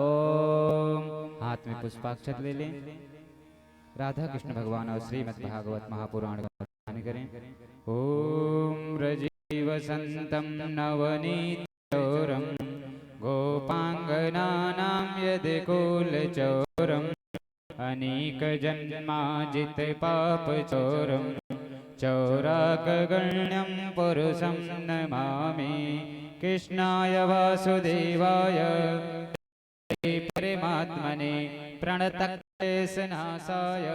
ओम। हाथ में पुष्पाक्षत ले लें। राधा कृष्ण भगवान और श्रीमद् भागवत महापुराण का ध्यान करें। ओम रजीव संतम नवनीतौरम गोपांगनानां यदिकुलचौरम अनेक जन्माजित पाप चौरम चौराकगण्यं पुरुषं नमामि कृष्णाय वासुदेवाय परमात्मने प्रणतक्लेशनाशाय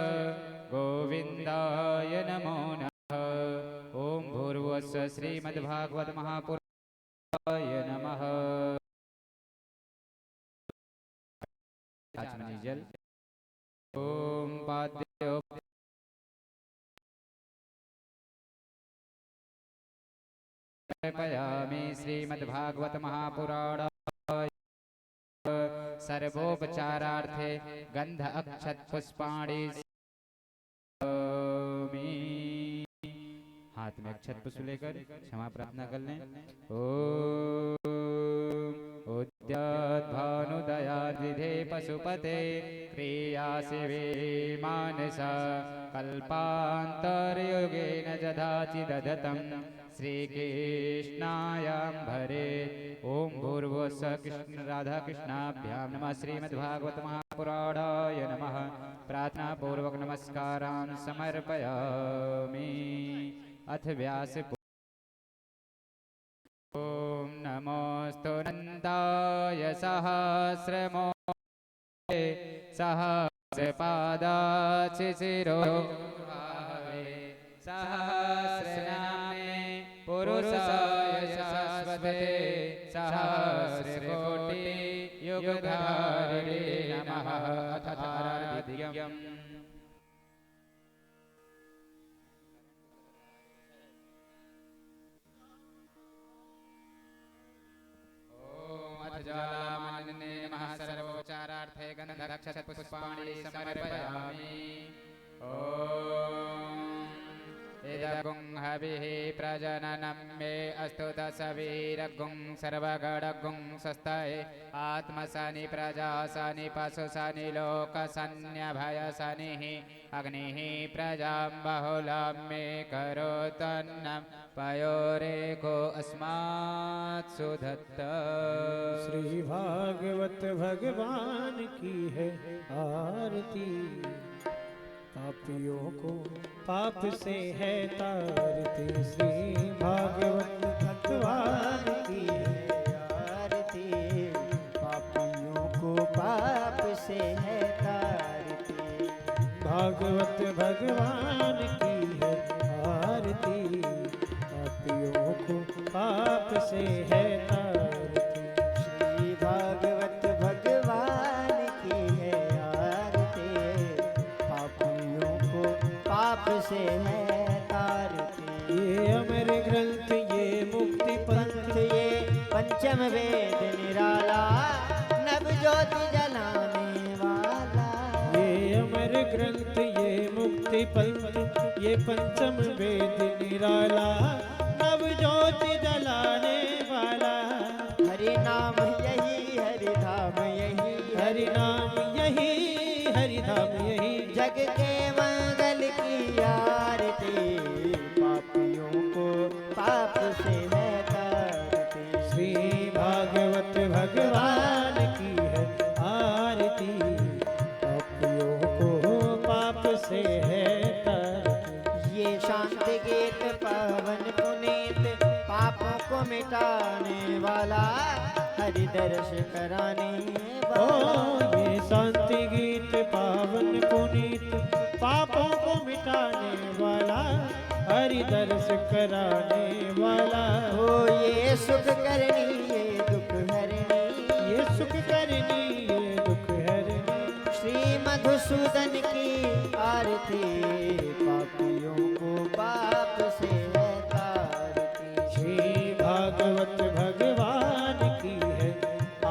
गोविन्दाय नमो नमः। ओम भूर्भुवस्सुः श्रीमद्भागवत महापुराणाय नमः। आचमनी जल। ओम पाद्यो समर्पयामि श्रीमद्भागवत महापुराण सर्वोपचारार्थे गंध अक्षत पुष्पाणि। हाथ में अक्षत पुष्प लेकर क्षमा प्रार्थना कर लें। ओम उद्यात भानुदयादिधे पशुपते क्रिया शिवे मानसा कल्पान्तरयुगेन जदाचि ददतं श्रीकृष्णायाम्भरे। ओम भूर्भुवस्सुः कृष्ण राधा कृष्णाभ्यां नमः। श्रीमद्भागवत महापुराणाय नमः। प्रार्थना पूर्वक नमस्कारान् समर्पयामि। अथ व्यास। ओम नमोस्तु नन्दाय सहस्रमूर्तये सहस्रपादाचिशिरो सहस्रनामे पुरुषाय शाश्वते सहस्रकोटि युगधारिणे नमः। अथ तारादित्यम्। ज्वालामालिन्ये नमः। सर्वोपचारार्थे गन्धरक्षत पुष्पाणि समर्पयामि। ओम इदगुं हविः प्रजननं मे अस्तु दशवीरगुं सर्वगणगुं स्वस्ताय आत्मसनि प्रजासनि पशुसनि लोकसन्यभयसनिः अग्निः प्रजां बहुलां मे करोतन्नं पयोरेको अस्मात् सुधत्त। श्री भागवत भगवान की है आरती। पापियों को पाप से है तारती। श्री भागवत भगवान की है आरती। पापियों को पाप से है तारती। भागवत भगवान की है आरती। पापियों को पाप से है तारती। श्री भागवत भगवान की है आरती। पापियों को पाप से है तारती। ये अमर ग्रंथ ये मुक्ति पंथ ये पंचम वेद निराला नव ज्योति जलाने वाला। ये अमर ग्रंथ ये मुक्ति पंथ ये पंचम वेद निराला नव ज्योति जलाने वाला। हरि नाम यही हरि धाम यही हरि नाम यही हरि धाम यही जग के मंगल की आरती। पापियों को पाप से है तारती। श्री भागवत भगवान की है आरती। पापियों को पाप से है तारती। ये शांति गीत पावन पुनीत पापों को मिटाने वाला हरि दर्श कराने ओ वाला। ये शांति गीत पावन पुनीत पापों को मिटाने वाला हरि दर्श कराने वाला। हो ये सुख करनी ये दुख हरनी। ये सुख करनी ये दुख हरनी। श्री मधुसूदन की आरती। पापियों को पाप से है तारती। श्री भागवत भगवान की है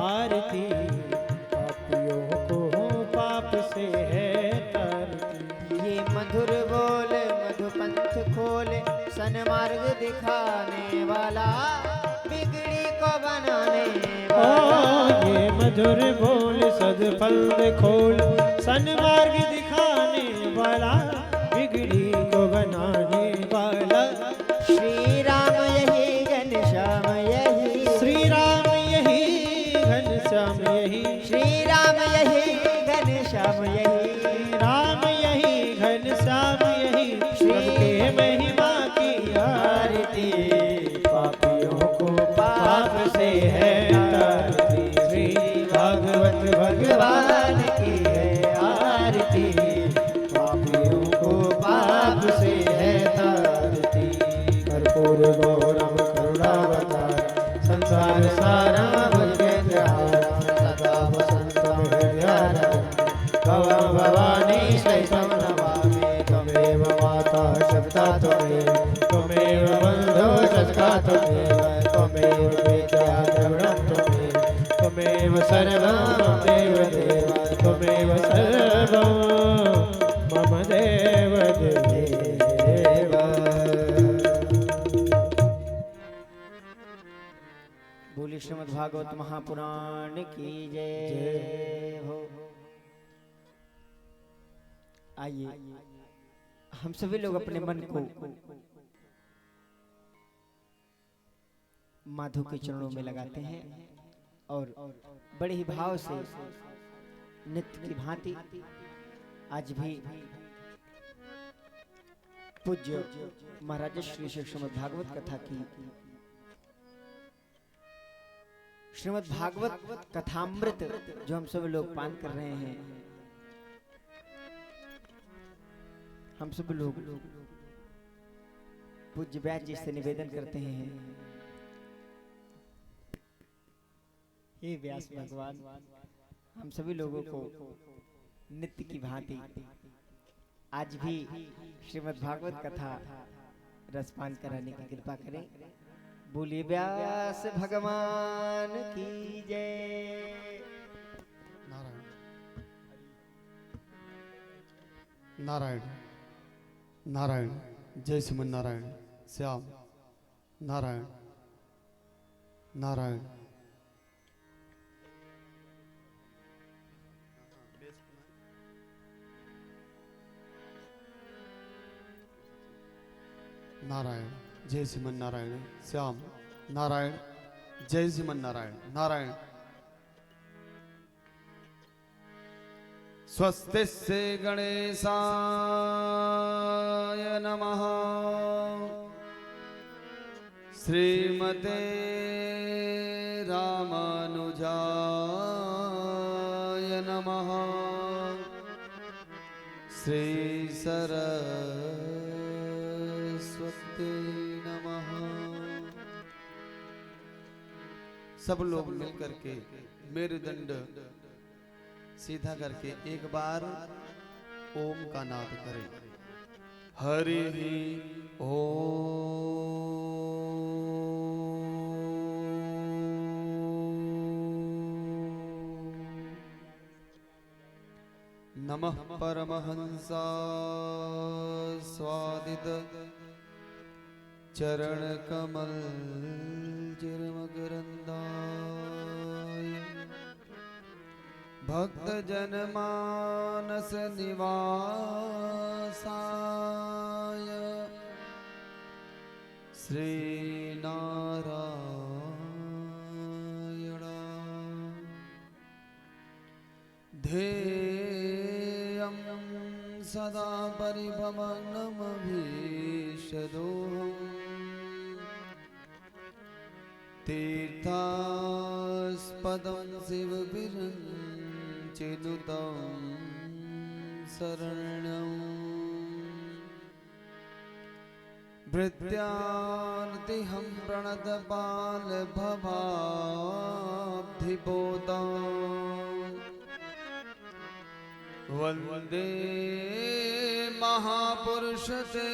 आरती। पापियों को पाप से है तारती। ये मधुर बोल मधुपंथ खोल सन्मार्ग दिखाने वाला बिगड़ी को बनाने ओ वाला। ये मधुर बोल सदफल खोल सन्मार्ग दिखाने वाला बिगड़ी को बनाने वाला। श्री राम यही घनश्याम यही, श्री राम यही घनश्याम यही, श्री राम यही घनश्याम यही, राम यही घनश्याम यही, सबके महिमा की आरती पापियों को पाप से है तारती। श्री भागवत भगवान की है आरती पापियों को पाप से है तारती। कर्पूर गौरम करुणावतार संसार सारम भुजगेन्द्रहार सदा वसंतम हृदयारण्यम भवं भवानी शैशव नमामि। त्वमेव माता शब्दा त्वमेव बन्धो सखा त्वमेव विद्या द्रविणं त्वमेव सर्वं मम देव देव त्वमेव सर्वं मम देव देव। बोली श्रीमद् भागवत महापुराण की जय हो। आइए हम सभी लोग अपने मन को माधव के चरणों में लगाते हैं और बड़े ही भाव से नित्य की भांति आज भी पूज्य महाराज श्री श्रीमद् भागवत कथा की श्रीमद् भागवत कथामृत जो हम सब लोग पान कर रहे हैं, हम सब लोग पूज्य व्यास जी से निवेदन करते हैं, हे व्यास भगवान हम सभी लोगों को नित्य की भांति आज भी श्रीमद् भागवत कथा रसपान कराने की कृपा करें। बोलिए व्यास भगवान की जय। नारायण नारायण जय श्रीमन नारायण श्याम नारायण नारायण। नारायण जय श्रीमन नारायण श्याम नारायण जय श्रीमन नारायण नारायण। स्वस्ति से गणेशाय नमः श्रीमते रामानुजाय नमः श्री सरस्वती नमः। सब लोग मिलकर के मेरुदंड सीधा करके एक बार ओम का नाद करें। हरि ओम। नमः परमहंसा स्वादित चरण कमल जिरमगरंदाय भक्त जन मानस निवासाय श्री नारायण ध्येयं सदा परिभवनमभीष्टदोहम् तीर्थास्पदं शिवविरञ्चिनुतं शरणं भृत्यार्तिहं प्रणतपालभवाब्धिपोतं वन्दे महापुरुषते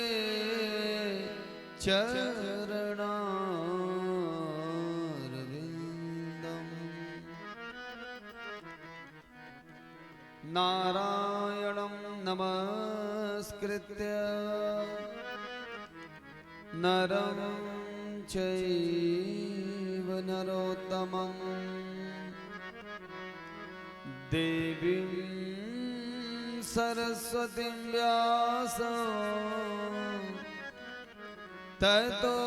चरणारविन्दम् नारायणं नमस्कृत्य नरं चैव नरोत्तमं देवीं सरस्वतीं व्यासं ततो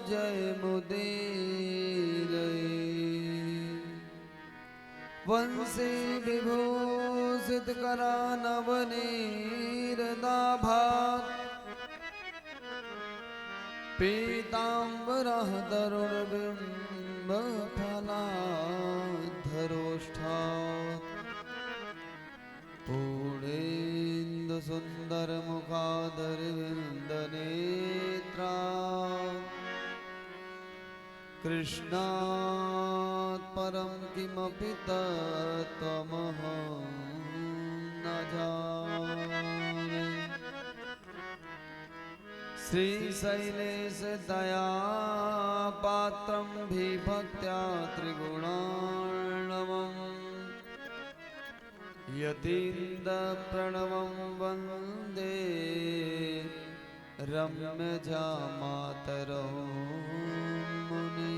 जयमुदीरये। वंशी विभूषितकरानवनीरदाभात् पीताम्बरः तरुणबिम्बफलाधरोष्ठात् पूर्णेन्दुसुन्दरमुखादरविन्दनेत्रा कृष्णात् परं किमपि तत्त्वमहं न जाने। श्रीशैलेशदयापात्रं विभक्त्या त्रिगुणार्णवम् यतीन्द्रप्रणवं वन्दे रम्यजामातरं मुने।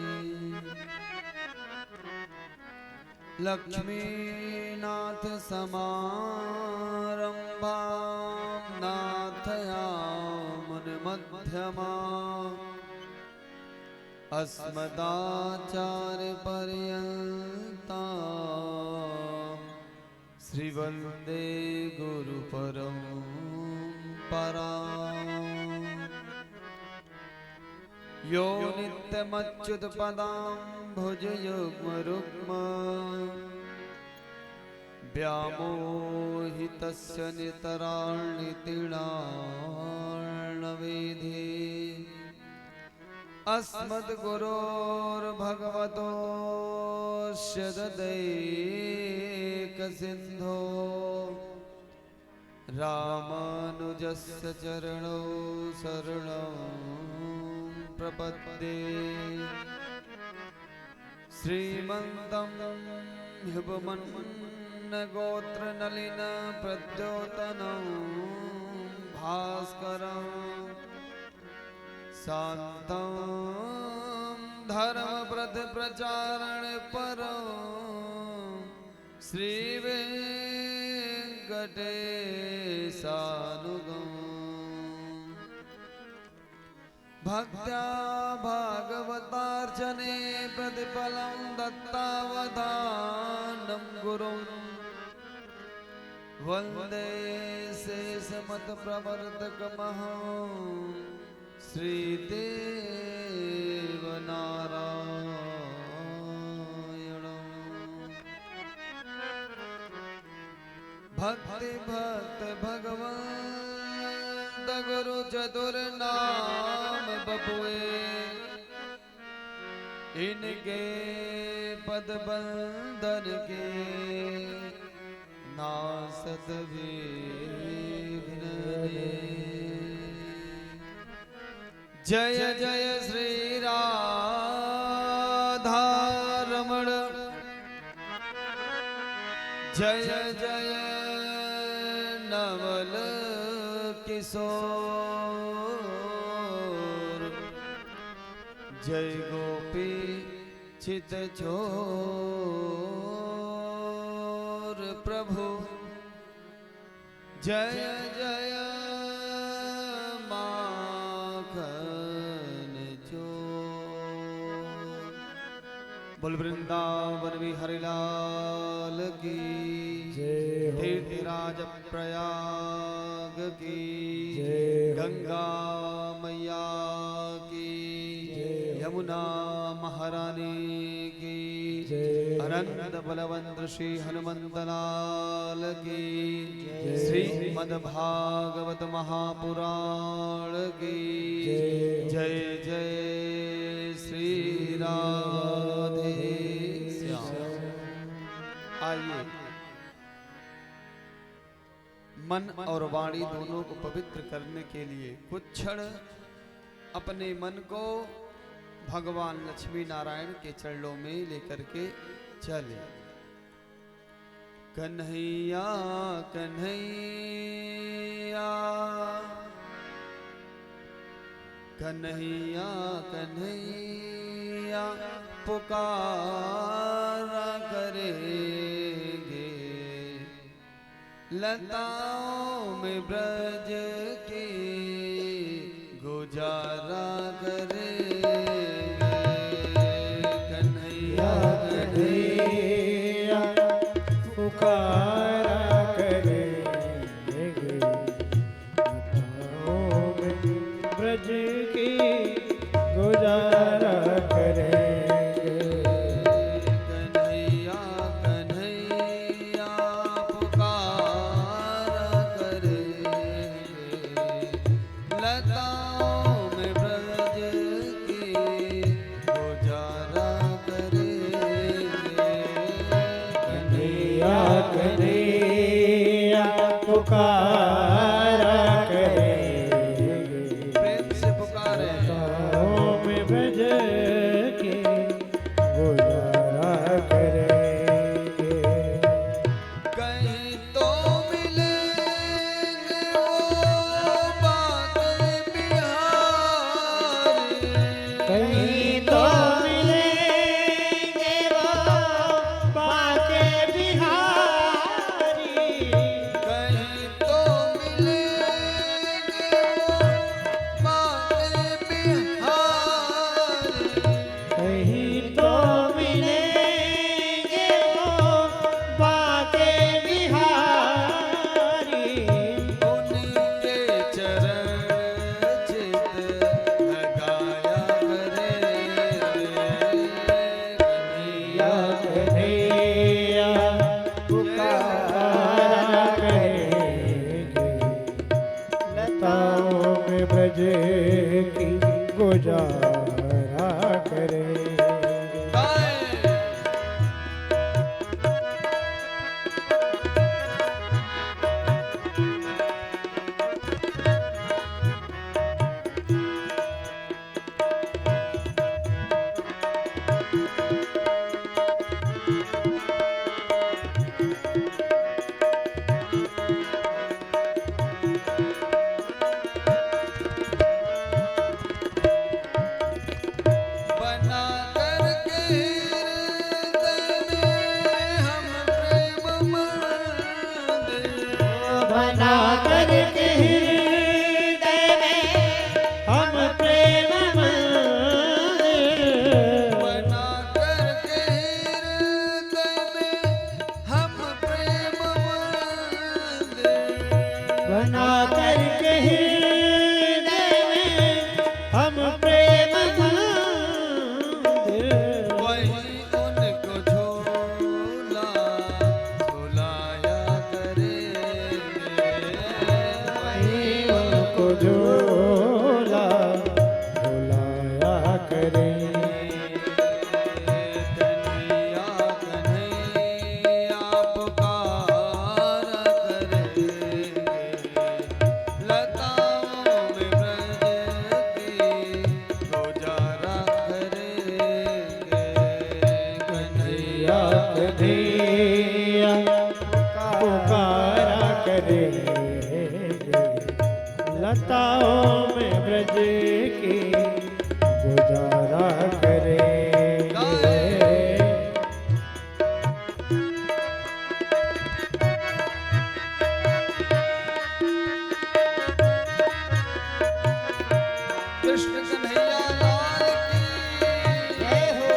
लक्ष्मीनाथसमारम्भां नाथयामुनमध्यमा अस्मदाचार्यपर्यन्ता श्रीवन्दे गुरुपरम्परा। यो नित्यमच्युतपदाम्भुजयुग्मरुग्म व्यामोहितस्य नितरार्णितिणार्णवेधि अस्मद्गुरोर्भगवतोऽस्य ददैकसिन्धो रामानुजस्य चरणौ शरणं प्रपद्ये। श्रीमन्तं ह्युपमन्नगोत्रनलिनप्रद्योतनं भास्करं शान्तं धर्मव्रतप्रचारणपरं श्रीवेङ्कटेशानुगम् भक्त्या भागवतार्चने प्रतिफलं दत्तावधानं गुरुं वन्दे शेषमतप्रवर्तकमहं श्रीदेवनारायणम्। भक्ति भक्त भगवंत गुरु चतुर्नाम बपुए इनके पद बंदन के नासत विघ्न। जय जय श्री राधा रमण जय जय नवल किशोर जय गोपी चित चोर प्रभु जय जय माखन चोर। बोल वृंदावन बिहारी लाल की तीर्थराज प्रयाग की गंगा मैया की यमुना महारानी की अनंत बलवंत श्री हनुमंत लाल की श्रीमद् भागवत महापुराण की जय जय श्री राधे श्याम। आइए मन और वाणी दोनों को पवित्र करने के लिए कुछ क्षण अपने मन को भगवान लक्ष्मी नारायण के चरणों में लेकर के चले। कन्हैया कन्हैया कन्हैया कन्हैया कन्हैया पुकारा करेंगे, लताओं में ब्रज की गुजारा करेंगे। कन्हैया कन्हैया पुकारा करेंगे, लताओं में ब्रज की गुजारा करेंगे। कन्हैया कन्हैया पुकारा करेंगे, लताओं में ब्रज की गुजारा करेंगे। कन्हैया कन्हैया पुकारा करेंगे, प्रेम से पुकारे लताओं में ब्रज की गुजारा करेंगे। कहीं तो मिलेंगे वो बादल बिहारी, कहीं तो मिलेंगे वो बाके बिहारी, कहीं तो मिलेंगे वो बादल बिहारी। कहीं तो मिलेंगे वो बाके बिहारी। उनके चरण चित लगाया करेंगे। कन्हैया कन्हैया पुकारा करेंगे, लताओं में ब्रज की गुजारा करेंगे। गाएं। बना करके हृदय में हम प्रेम मंदिर, बना करके हृदय में हम प्रेम मंदिर। बना करके हृदय में हम प्रेम मंदिर। बना करके हृदय में हम प्रेम मंदिर। वही उनको झूला झुलाया करेंगे। वही उनको झूला झुलाया करेंगे। कन्हैया कन्हैया पुकारा करेंगे, लताओं में ब्रज की गुजारा करेंगे। कन्हैया कन्हैया पुकारा करेंगे, लताओं में ब्रज की गुजारा करेंगे। कृष्ण कन्हैया लाल की जय हो।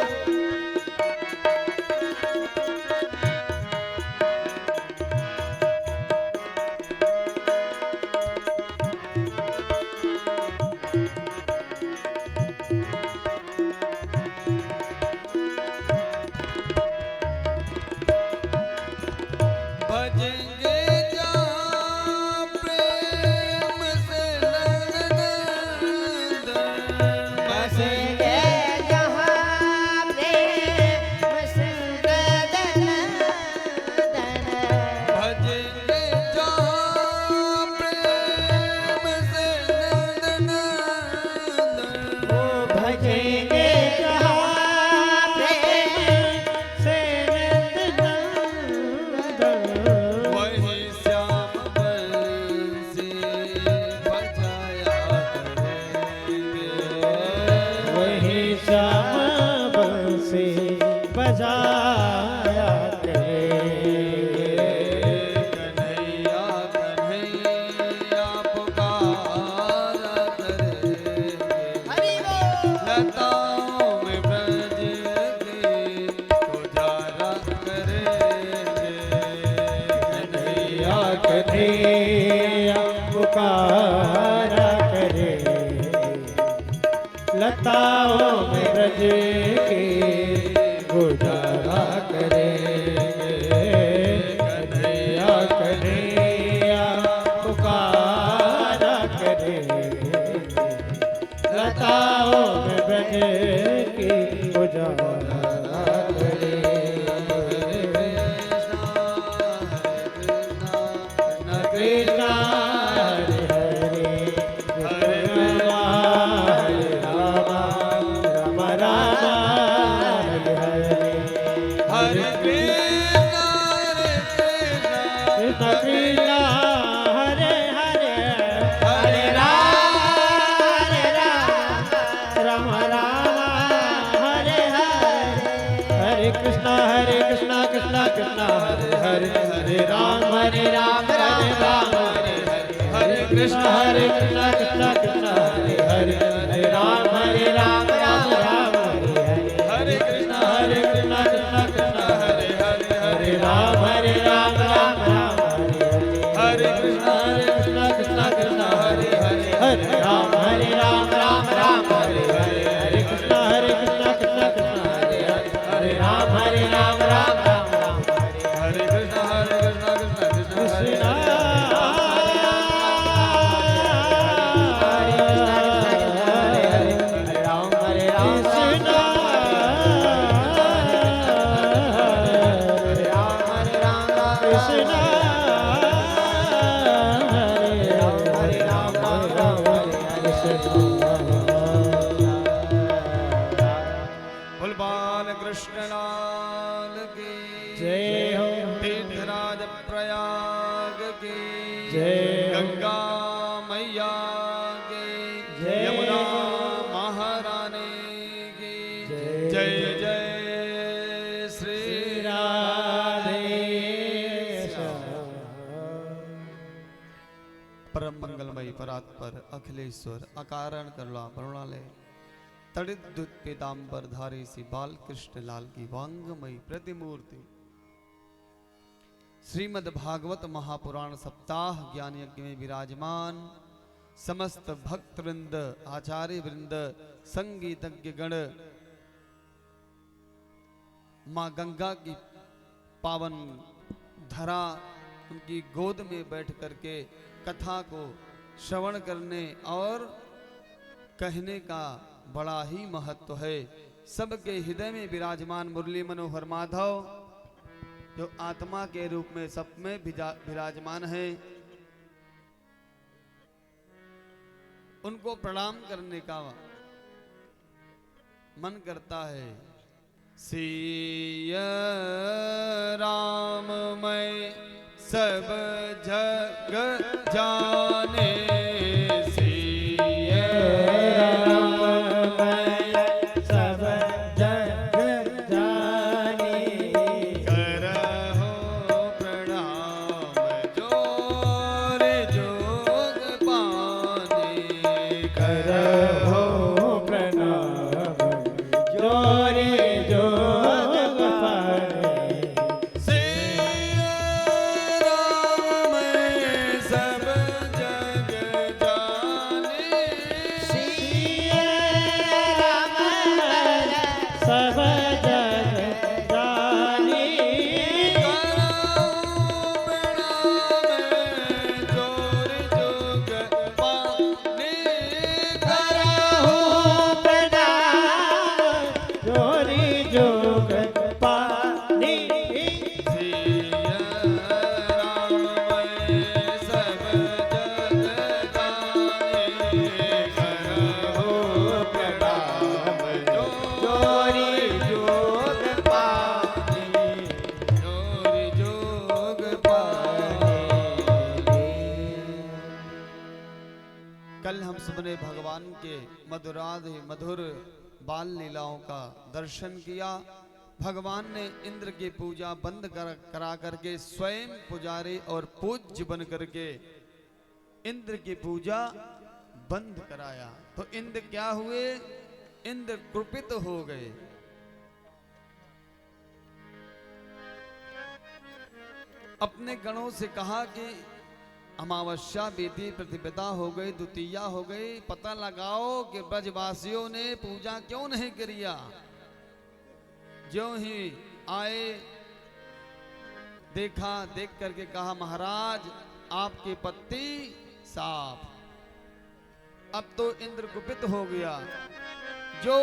कन्हैया पुकारा करे लताओं में ब्रज के गुजारा करे कन्हैया कन्हैया पुकारा करे लताओं में ब्रज के गुजारा करे कृष्णा हरे हरे हरे राम राम राम हरे हरे हरे कृष्णा कृष्ण कृष्ण हरे हरे हरे राम राम राम हरे हरे हरे कृष्ण कृष्ण कृष्ण हरे हरे हरे राम राम हरे हरे कृष्ण कृष्ण कृष्ण हरे हरे हरे राम राम राम हरे हरे कृष्ण कृष्ण कृष्ण हरे हरे हरे राम राम राम हरे हरे कृष्ण कृष्ण कृष्ण हरे हरे हरे राम राम हरे हरे हरे कृष्ण कृष्ण कृष्ण हरे हरे राम राम हरे कृष्ण कृष्ण भगवान कृष्ण लाल की जय हो तीर्थराज प्रयाग की जय हो। गंगा मैया की जय यमुना हो। महारानी की जय जय जय श्री राधे परम मंगलमयी परात्पर अखिलेश्वर अकारण करुणा करुणालय तड़ित दुत पीताम्बर धारी सी बाल कृष्ण लाल की वांगमयी प्रतिमूर्ति श्रीमद् भागवत महापुराण सप्ताह ज्ञान यज्ञ में विराजमान समस्त भक्त वृंद आचार्य वृंद संगीतज्ञ गण मां गंगा की पावन धरा उनकी गोद में बैठ करके कथा को श्रवण करने और कहने का बड़ा ही महत्व है। सबके हृदय में विराजमान मुरली मनोहर माधव जो आत्मा के रूप में सब में विराजमान है, उनको प्रणाम करने का मन करता है। सिया राम मैं सब जग जाने भगवान के मधुराधि मधुर बाल लीलाओं का दर्शन किया। भगवान ने इंद्र की पूजा बंद करा करके स्वयं पुजारी और पूज्य बन करके इंद्र की पूजा बंद कराया। तो इंद्र क्या हुए? इंद्र कृपित हो गए। अपने गणों से कहा कि अमावस्या बीती, प्रतिपदा हो गई, द्वितीया हो गई, पता लगाओ कि ब्रजवासियों ने पूजा क्यों नहीं किया। ज्यों ही आए देखा, देख करके कहा महाराज आपकी पत्ती साफ। अब तो इंद्र कुपित हो गया। जो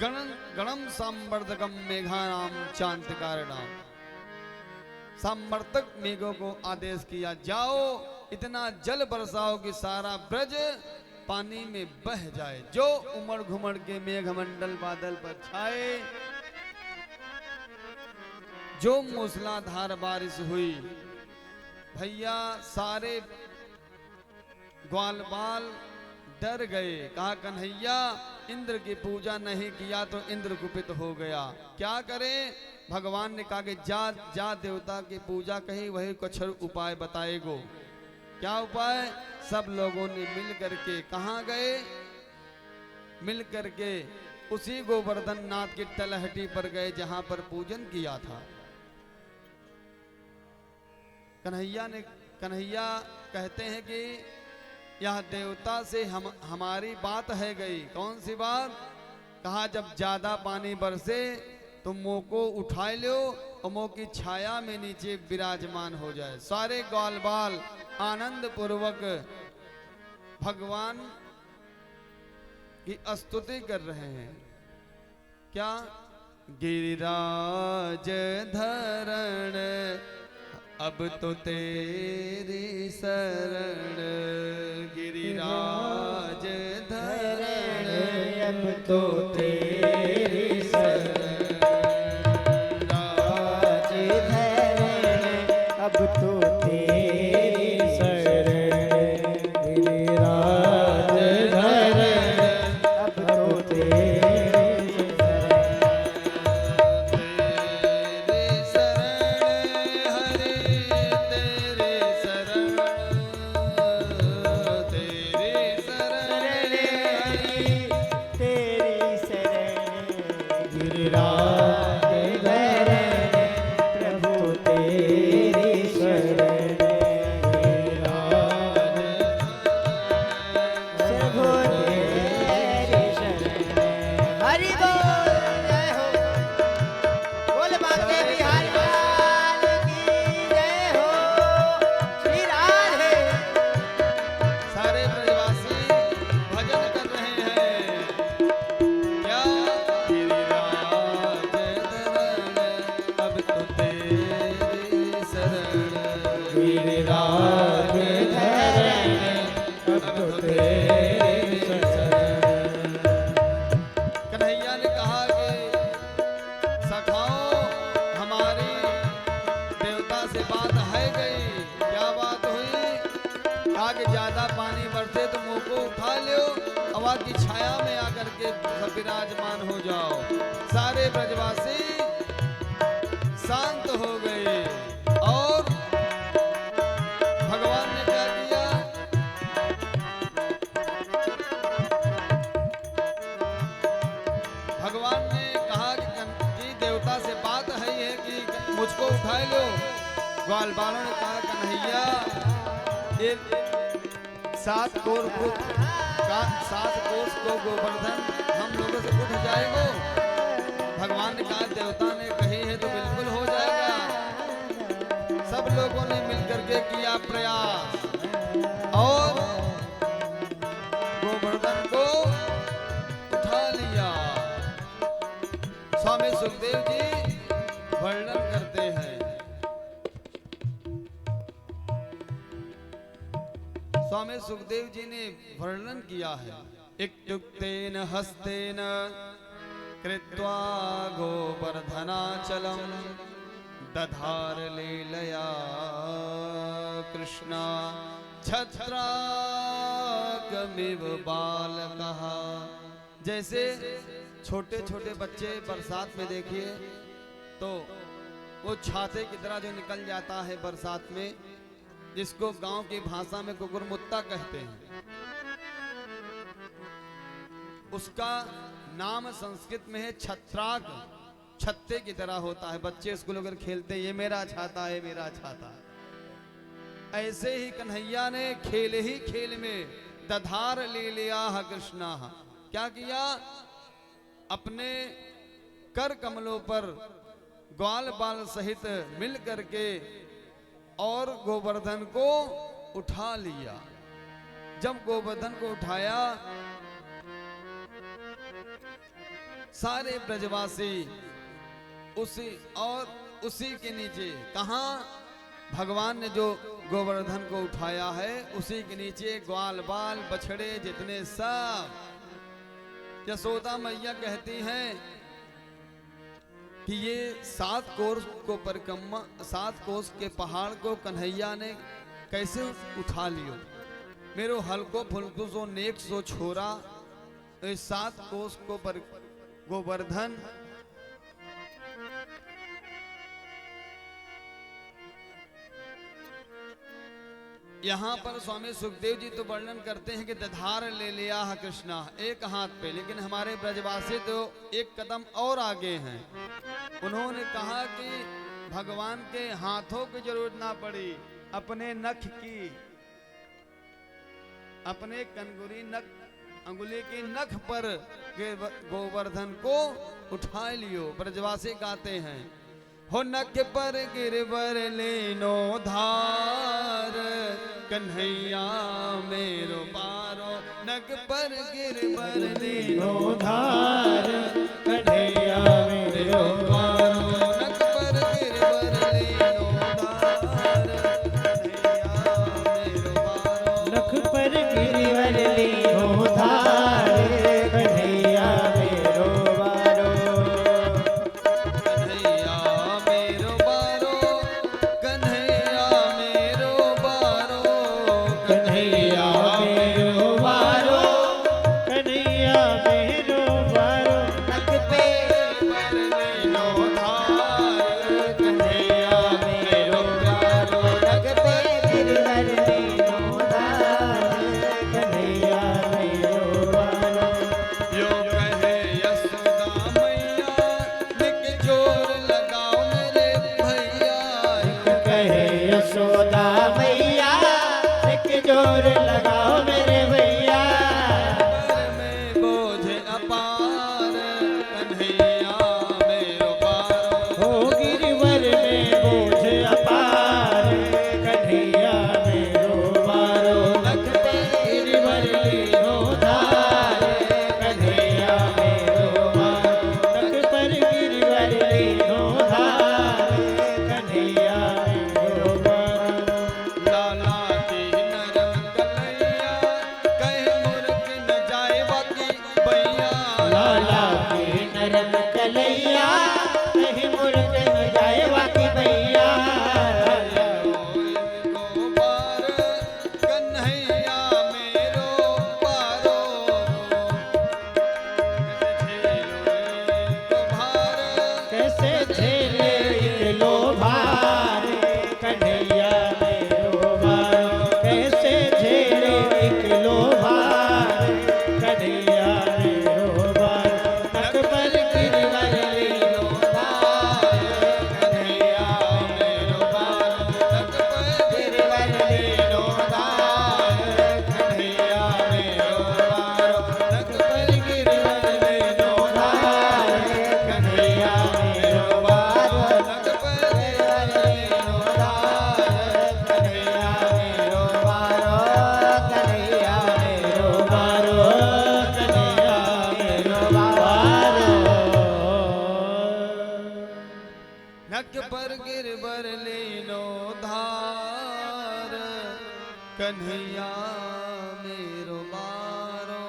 गणम संवर्धकम मेघानाम चांतिकारिणाम, समर्थक मेघों को आदेश किया, जाओ इतना जल बरसाओ कि सारा ब्रज पानी में बह जाए। जो उमड़ घुमड़ के मेघमंडल बादल पर छाए, जो मूसलाधार बारिश हुई, भैया सारे ग्वाल बाल डर गए। कहा कन्हैया इंद्र की पूजा नहीं किया तो इंद्र कुपित हो गया, क्या करें। भगवान ने कहा कि जा जा देवता की पूजा कही, वही कुछ उपाय बताएगो। क्या उपाय। सब लोगों ने मिल करके कहाँ गए, मिल करके उसी गोवर्धन नाथ की तलहटी पर गए जहां पर पूजन किया था। कन्हैया कहते हैं कि यह देवता से हमारी बात है गई। कौन सी बात। कहा जब ज्यादा पानी बरसे तो मुंह को उठा लो और मुंह की छाया में नीचे विराजमान हो जाए। सारे ग्वाल बाल आनंद पूर्वक भगवान की स्तुति कर रहे हैं। क्या। गिरिराज धरण अब तो तेरी शरण, गिरिराज धरण अब तो तेरी शरण, राज धरण अब तो तेरी शरण, गिरिराज धरण अब तो तेरी कन्हैया ने कहा कि सखाओ हमारी देवता से बात है गई। क्या बात हुई। आगे ज्यादा पानी बरसे तो मुंह को उठा लो, हवा की छाया में आकर के विराजमान हो जाओ। सारे ब्रजवासी शांत हो गए और भगवान ने क्या किया। भगवान ने कहा कि देवता से बात है कि मुझको उठा लो। ग्वाल बालों ने कहा कन्हैया एक 7 कोस को गोवर्धन हम लोगों से उठ जाएगा। भगवान ने कहा देवता ने कही है तो बिल्कुल हो जाएगा। सब लोगों ने मिलकर के किया प्रयास और गोवर्धन को उठा लिया। स्वामी सुखदेव जी वर्णन करते हैं। स्वामी सुखदेव जी ने वर्णन किया है। इत्युक्तेन हस्तेन कृत्वा गोवर्धनाचलं दधार लीलया कृष्णा छत्राकमिव बालकः। जैसे छोटे छोटे बच्चे बरसात में देखिए तो वो छाते की तरह जो निकल जाता है बरसात में, जिसको गांव की भाषा में कुकुरमुत्ता कहते हैं, उसका नाम संस्कृत में है छत्राक। छत्ते की तरह होता है। बच्चे स्कूल अगर खेलते ये मेरा छाता है, मेरा छाता है। ऐसे ही कन्हैया ने खेल ही खेल में दधार ले लिया कृष्णा। क्या किया? अपने कर कमलों पर ग्वाल बाल सहित मिल करके और गोवर्धन को उठा लिया। जब गोवर्धन को उठाया, सारे ब्रजवासी उसी के नीचे, कहा भगवान ने जो गोवर्धन को उठाया है उसी के नीचे ग्वाल बाल बछड़े जितने सब। यशोदा मैया कहती हैं कि ये 7 कोस के पहाड़ को कन्हैया ने कैसे उठा लियो। मेरो हल्को फुल्को सो नेक सो छोरा, 7 कोस को पर गोवर्धन। यहाँ पर स्वामी सुखदेव जी तो वर्णन करते हैं कि दधार ले लिया है कृष्णा एक हाथ पे, लेकिन हमारे ब्रजवासी तो एक कदम और आगे हैं। उन्होंने कहा कि भगवान के हाथों की जरूरत ना पड़ी, अपने नख की, अपने अंगुली की नख पर गोवर्धन को उठा लियो। ब्रजवासी गाते हैं, हो नख पर गिरवर लेनो धार, कन्हैया मेरो पारो। नख पर गिरवर लेनो धार, कन्हैया मेरो पारो। नख पर गिरवर लेनो धार, कन्हैया मेरो पारो। नख पर गिरवर लेनो धार, कन्हैया मेरो पारो। कन्हैया मेरो बारो, कन्हैया मेरो बारो, कन्हैया मेरो पारो, कन्हैया मेरो पारो। नख पे पर लेनो धार, कन्हैया मेरो पारो। नख पे गिरवर लेनो धार, कन्हैया मेरो पारो। यो कहे यशोदा मैया, निक जोर लगाओ मेरे भैया। कहे यशोदा मैया, एक जोर लगाओ मेरे भैया। पर में बोझ अपार, कन्हैया मेरो पारो। हो गिरवर में बोझ अपार, कन्हैया मेरो पारो। नख पे गिरवर लीनो धार, कन्हैया मेरो पारो। नख पर गिरवर लीनो धार, कन्हैया मेरो पारो। लाला की नरम कलैया, कहे मूर्ख न जाए बाकी भैया। लाला की नरम कलैया, कहीं मुर्ग न जाए बाकी भैया। इनको पार, कन्हैया मेरो पारो। कैसे झेलो इनको भार, कैसे झेले लो भार, कन्हैया मेरो पारो। कैसे झेले लो भार, कन्हैया मेरो पारो। नख पर गिरवर लीनो धार, कन्हैया मेरो पारो। नख पे गिरवर लीनो धार, कन्हैया मेरो पारो। नख पर गिरवर लीनो धार, कन्हैया मेरो पारो। नख पे गिरवर लीनो धार, कन्हैया मेरो पारो। कन्हैया मेरो पारो, कन्हैया मेरो पारो। नख पर गिरवर लेनो धार, कन्हैया मेरो बारो।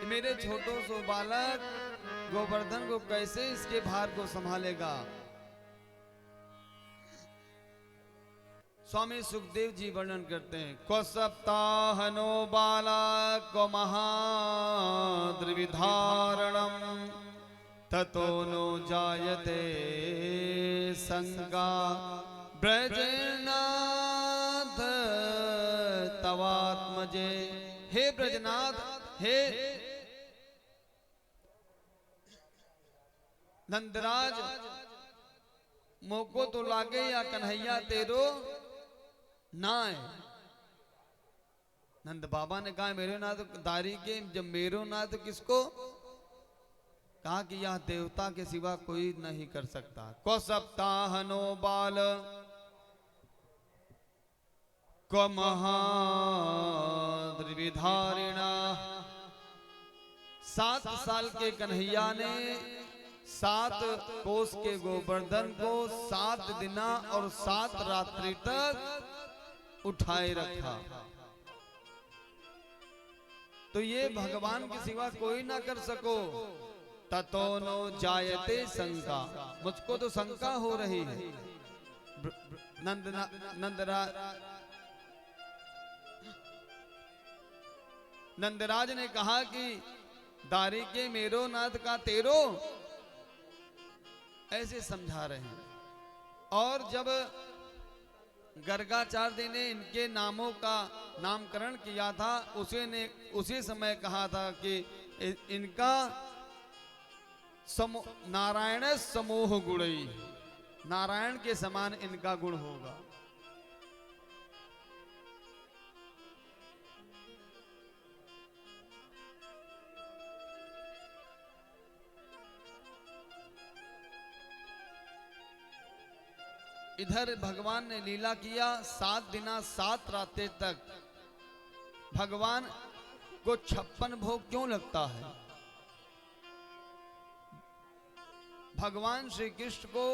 मेरे छोटो सो बालक गोवर्धन को कैसे इसके भार को संभालेगा। स्वामी सुखदेव जी वर्णन करते हैं, को सप्ताहनो बालक को महाद्रिविधारणम, ततो नो जायते संगा, ब्रजनाथ तवात्मजे। हे ब्रजनाथ, हे नंदराज, मोको तो लागे या कन्हैया तेरो ना है। नंद बाबा ने कहा मेरे ना तो दारी के, जब मेरो ना तो किसको, कहा कि यह देवता के सिवा कोई नहीं कर सकता। को सप्ताहनो बाल को महाद्रिविधारिणा। 7 साल के कन्हैया ने 7 कोस के गोवर्धन को 7 दिना और 7 रात्रि तक उठाए रखा। तो ये भगवान के सिवा कोई ना कर सको। ततो नो जायते शंका, मुझको तो शंका हो रही है। नंदराज ने कहा कि दारी के मेरो नाथ का तेरो, ऐसे समझा रहे हैं। और जब गर्गाचार्य ने इनके नामों का नामकरण किया था, उसी समय कहा था कि इनका नारायण समूह गुणई, नारायण के समान इनका गुण होगा। इधर भगवान ने लीला किया 7 दिना 7 रातें तक। भगवान को 56 भोग क्यों लगता है? भगवान श्री कृष्ण को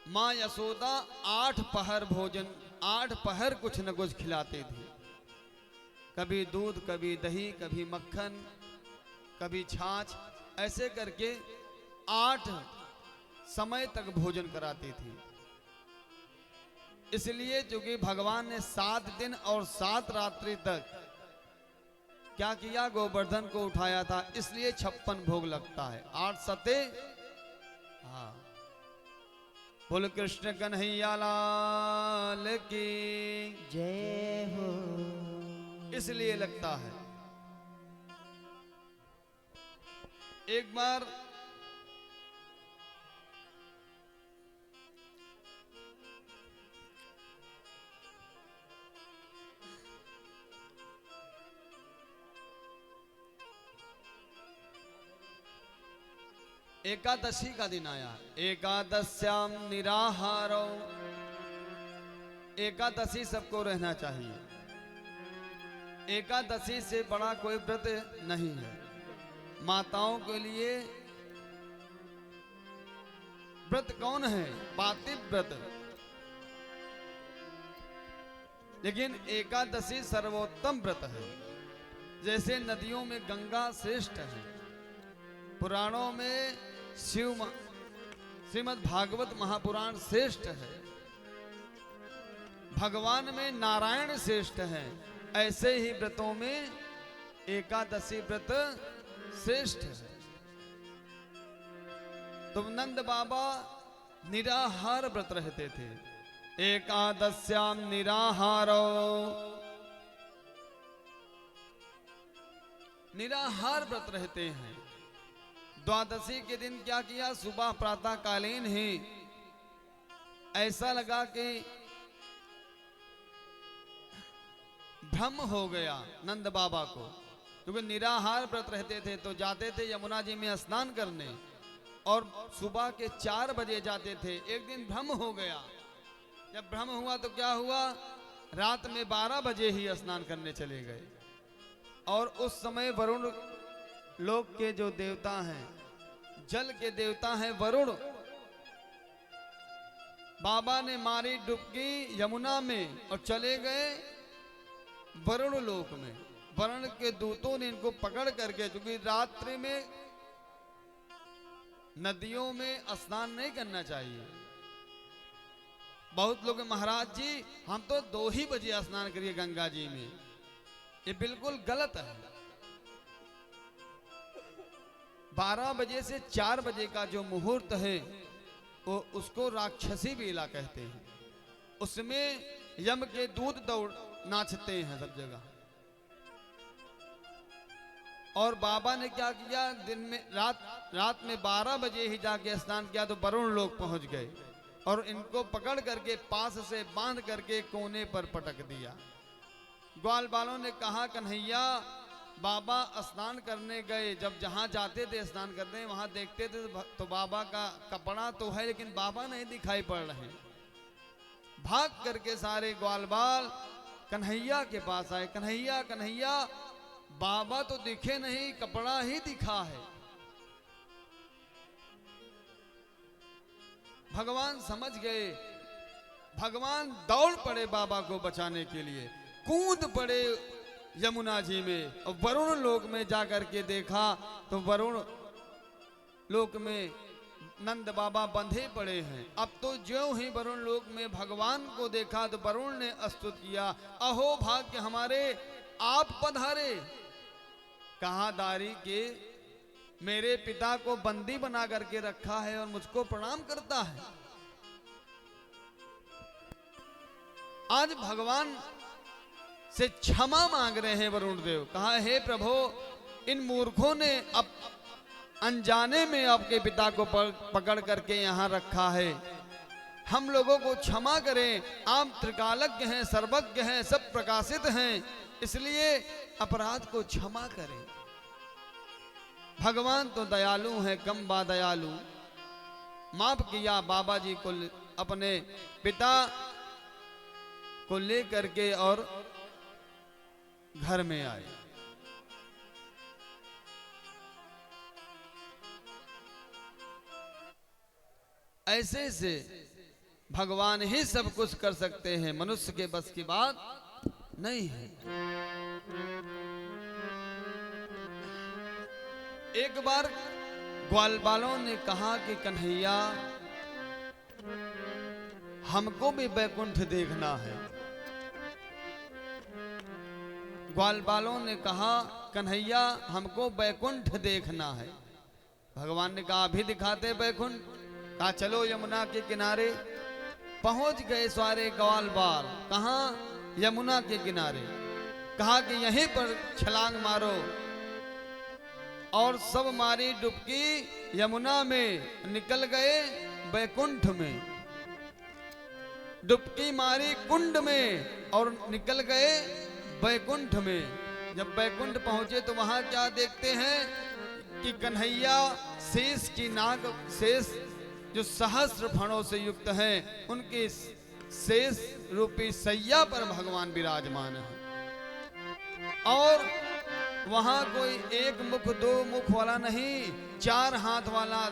माँ यशोदा 8 पहर भोजन, 8 पहर कुछ न कुछ खिलाते थे। कभी दूध, कभी दही, कभी मक्खन, कभी छाछ, ऐसे करके 8 समय तक भोजन कराते थे। इसलिए चूंकि भगवान ने 7 दिन और 7 रात्रि तक क्या किया, गोवर्धन को उठाया था, इसलिए 56 भोग लगता है। 8 सते, हाँ, बोल कृष्ण कन्हैया लाल की जय हो। इसलिए लगता है। एक बार एकादशी का दिन आया। एकादश्याम निराहारो, एकादशी सबको रहना चाहिए। एकादशी से बड़ा कोई व्रत नहीं है। माताओं के लिए व्रत कौन है? पातिव्रत। लेकिन एकादशी सर्वोत्तम व्रत है। जैसे नदियों में गंगा श्रेष्ठ है, पुराणों में श्रीमद् भागवत महापुराण श्रेष्ठ है, भगवान में नारायण श्रेष्ठ है, ऐसे ही व्रतों में एकादशी व्रत श्रेष्ठ है। तो नंद बाबा निराहार व्रत रहते थे। एकादश्याम निराहारो, निराहार व्रत रहते हैं। द्वादशी के दिन क्या किया, सुबह प्रातः कालीन ही ऐसा लगा कि भ्रम हो गया नंद बाबा को, क्योंकि निराहार व्रत रहते थे। तो जाते थे यमुना जी में स्नान करने और सुबह के 4 बजे जाते थे। एक दिन भ्रम हो गया। जब भ्रम हुआ तो क्या हुआ, रात में 12 बजे ही स्नान करने चले गए। और उस समय वरुण लोक के जो देवता हैं, जल के देवता हैं वरुण, बाबा ने मारी डुबकी यमुना में और चले गए वरुण लोक में। वरुण के दूतों ने इनको पकड़ करके, क्योंकि रात्रि में नदियों में स्नान नहीं करना चाहिए। बहुत लोग महाराज जी हम तो 2 ही बजे स्नान करिए गंगा जी में, ये बिल्कुल गलत है। 12 बजे से 4 बजे का जो मुहूर्त है वो उसको राक्षसी बेला कहते हैं। उसमें यम के दूत दौड़ नाचते हैं सब जगह। और बाबा ने क्या किया, दिन में रात में 12 बजे ही जाके स्नान किया तो वरुण लोक पहुंच गए। और इनको पकड़ करके पास से बांध करके कोने पर पटक दिया। ग्वाल बालों ने कहा, कन्हैया बाबा स्नान करने गए, जब जहाँ जाते थे स्नान करने वहाँ देखते थे तो बाबा का कपड़ा तो है लेकिन बाबा नहीं दिखाई पड़ रहे। भाग करके सारे ग्वाल बाल कन्हैया के पास आए। कन्हैया कन्हैया बाबा तो दिखे नहीं, कपड़ा ही दिखा है। भगवान समझ गए, भगवान दौड़ पड़े बाबा को बचाने के लिए, कूद पड़े यमुना जी में और वरुण लोक में जाकर के देखा तो वरुण लोक में नंद बाबा बंधे पड़े हैं। अब तो ज्यों ही वरुण लोक में भगवान को देखा तो वरुण ने स्तुति किया, अहो भाग्य हमारे आप पधारे। कहा दारी के मेरे पिता को बंदी बना करके रखा है और मुझको प्रणाम करता है। आज भगवान से क्षमा मांग रहे हैं वरुण देव। कहा, हे प्रभु इन मूर्खों ने अब अनजाने में आपके पिता को पकड़ करके यहाँ रखा है, हम लोगों को क्षमा करें। आप त्रिकालज्ञ हैं, सर्वज्ञ हैं, सब प्रकाशित हैं, इसलिए अपराध को क्षमा करें। भगवान तो दयालु हैं, कम बा दयालु। माफ किया। बाबा जी को अपने पिता को ले करके और घर में आए। ऐसे से भगवान ही सब कुछ कर सकते हैं, मनुष्य के बस की बात नहीं है। एक बार ग्वालबालों ने कहा कि कन्हैया हमको भी बैकुंठ देखना है। ग्वालबालों ने कहा, कन्हैया हमको बैकुंठ देखना है। भगवान ने कहा, अभी दिखाते बैकुंठ। कहा, चलो यमुना के किनारे। पहुंच गए सारे ग्वालबाल। कहां? यमुना के किनारे। कहा कि यहीं पर छलांग मारो और सब मारी डुबकी यमुना में, निकल गए बैकुंठ में। डुबकी मारी कुंड में और निकल गए बैकुंठ में। जब बैकुंठ पहुंचे तो वहां क्या देखते हैं कि कन्हैया शेष की नाग, शेष जो सहस्र फणों से युक्त हैं, उनके शेष रूपी सैया पर भगवान विराजमान है। और वहां कोई एक मुख दो मुख वाला नहीं, 4 हाथ वाला,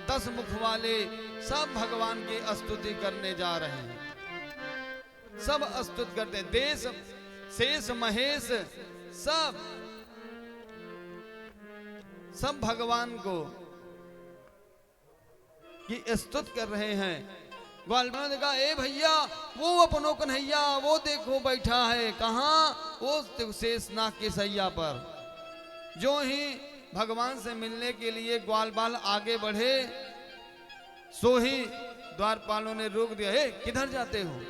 10 मुख वाले सब भगवान की स्तुति करने जा रहे हैं। सब स्तुति करते हैं। देश शेष महेश सब भगवान को की स्तुति कर रहे हैं। ग्वालबालों ने कहा, ए भैया वो अपनो कन्हैया वो देखो बैठा है। कहाँ? वो शेष नाग के सैया पर। जो ही भगवान से मिलने के लिए ग्वालबाल आगे बढ़े, सो ही द्वारपालों ने रोक दिया, हे किधर जाते हो?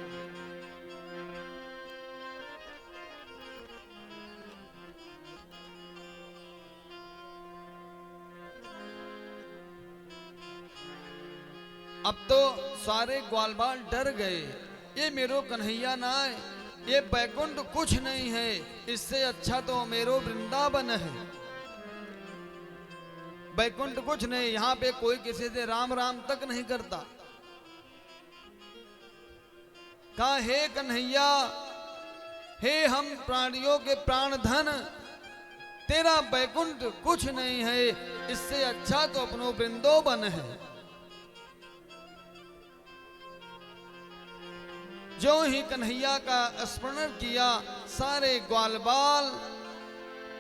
अब तो सारे ग्वालबाल डर गए, ये मेरो कन्हैया ना है, ये बैकुंठ कुछ नहीं है, इससे अच्छा तो मेरो वृंदावन है। बैकुंठ कुछ नहीं, यहाँ पे कोई किसी से राम राम तक नहीं करता। कहा, हे कन्हैया, हे हम प्राणियों के प्राण धन, तेरा बैकुंठ कुछ नहीं है, इससे अच्छा तो अपनो वृंदावन है। जो ही कन्हैया का स्मरण किया, सारे ग्वालबाल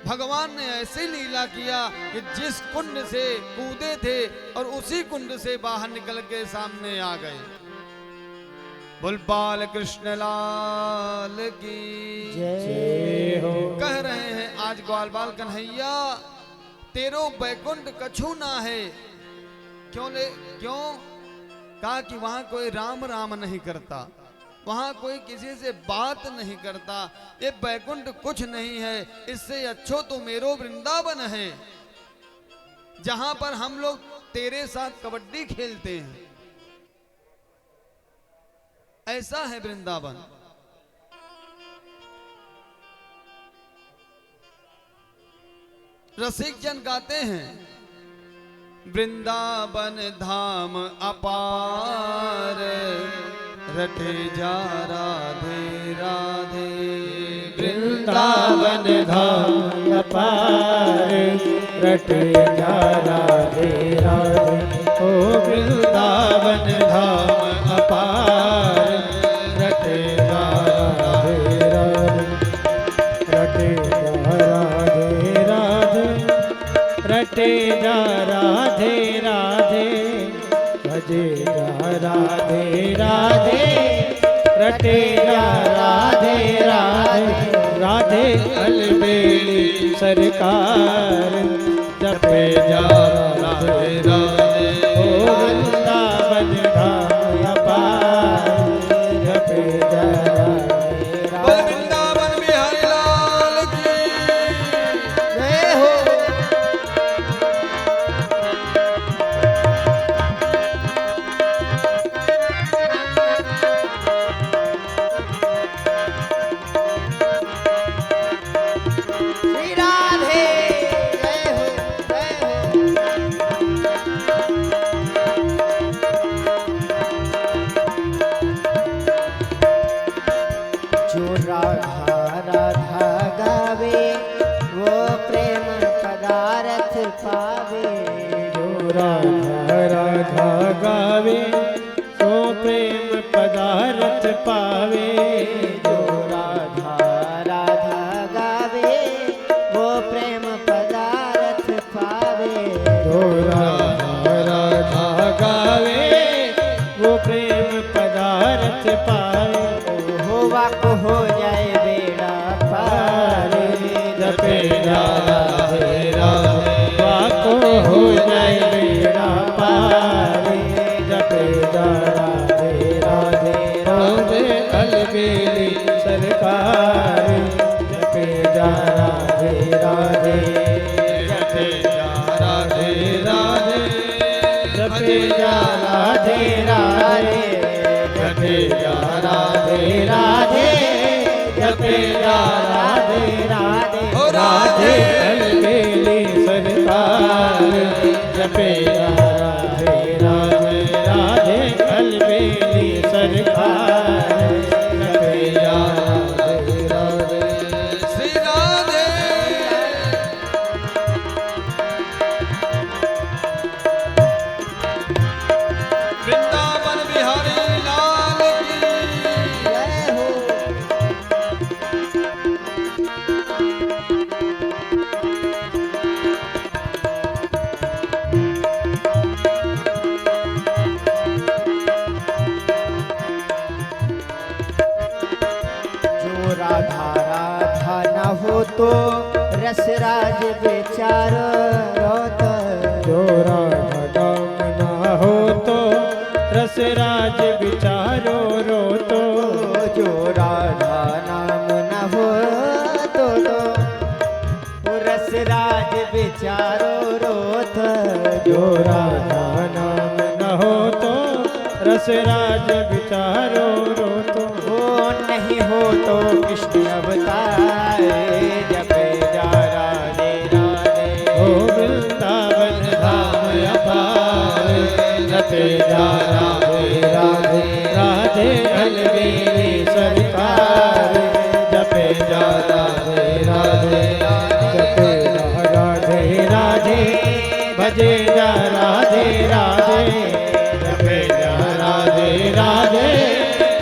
भगवान ने ऐसी लीला किया कि जिस कुंड से कूदे थे और उसी कुंड से बाहर निकल के सामने आ गए। बोल बाल कृष्ण लाल की जय हो। कह रहे हैं आज ग्वालबाल, कन्हैया तेरो बैकुंठ कछु ना है। क्यों? कहा कि वहां कोई राम राम नहीं करता, वहां कोई किसी से बात नहीं करता, ये बैकुंठ कुछ नहीं है, इससे अच्छो तो मेरो वृंदावन है, जहां पर हम लोग तेरे साथ कबड्डी खेलते हैं। ऐसा है वृंदावन। रसिक जन गाते हैं, वृंदावन धाम अपार, रटे जा राधे राधे। वृंदावन धाम अपार, रटे जा राधे राधे। ओ वृंदावन धाम अपार, रटे जा राधे राधे। रटे जा राधे राधे, रटे जा राधे राधे। भजे जा राधे राधे, रटे जा राधे राधे। राधे अलबेली सरकार, जपे जा राधे राधे। ओ वृंदावन धाम अपार, जपे जा राधे राधे। वृंदावन बिहारी लाल की जय हो। श्री राधे जय हो जय हो। जो राधा राधा गावे, वो प्रेम पदार्थ पावे। जो राधा राधा गावे, सो प्रेम पदार्थ पावे। जो राधा राधा गावे, वो प्रेम पदार्थ पावे। जो राधा राधा गावे, वो प्रेम पदार्थ पावे। होवा को हो जाए बेड़ा पार, जपे जा राधे राधे। वाको हो जाए बेड़ा पार, जपे जा राधे राधे। राधे अलबेली सरकार, जपे जा राधे राधे। जपे जा राधे राधे, जपे जा राधे राधे। जपे जा राधे राधे, जपे जा राधे राधे। ओ राधे अलबेली सरकार, जपे जा राधे राधे। राधे अलबेली सरकार, जपे जा राधे राधे। श्री राधे। वृंदावन बिहारी लाल की जय हो। जो राधा राधा न हो तो रसराज बेचारो रोत। जो राधा दाम ना हो तो रसराज विचारो रो तो। जो राधा नाम न हो तो रसराज बेचारो रोत। जो राधा नाम न हो तो रसराज विचारो रो तो। वो नहीं हो तो कृष्ण अवतार, जपे जा राधे राधे। ओ वृंदावन धाम अपार, जपे जा राधे राधे। राधे अलबेली सरकार, जपे जा राधे राधे। जपे जा राधे राधे, भजे जा राधे राधे। जपे जा राधे राधे,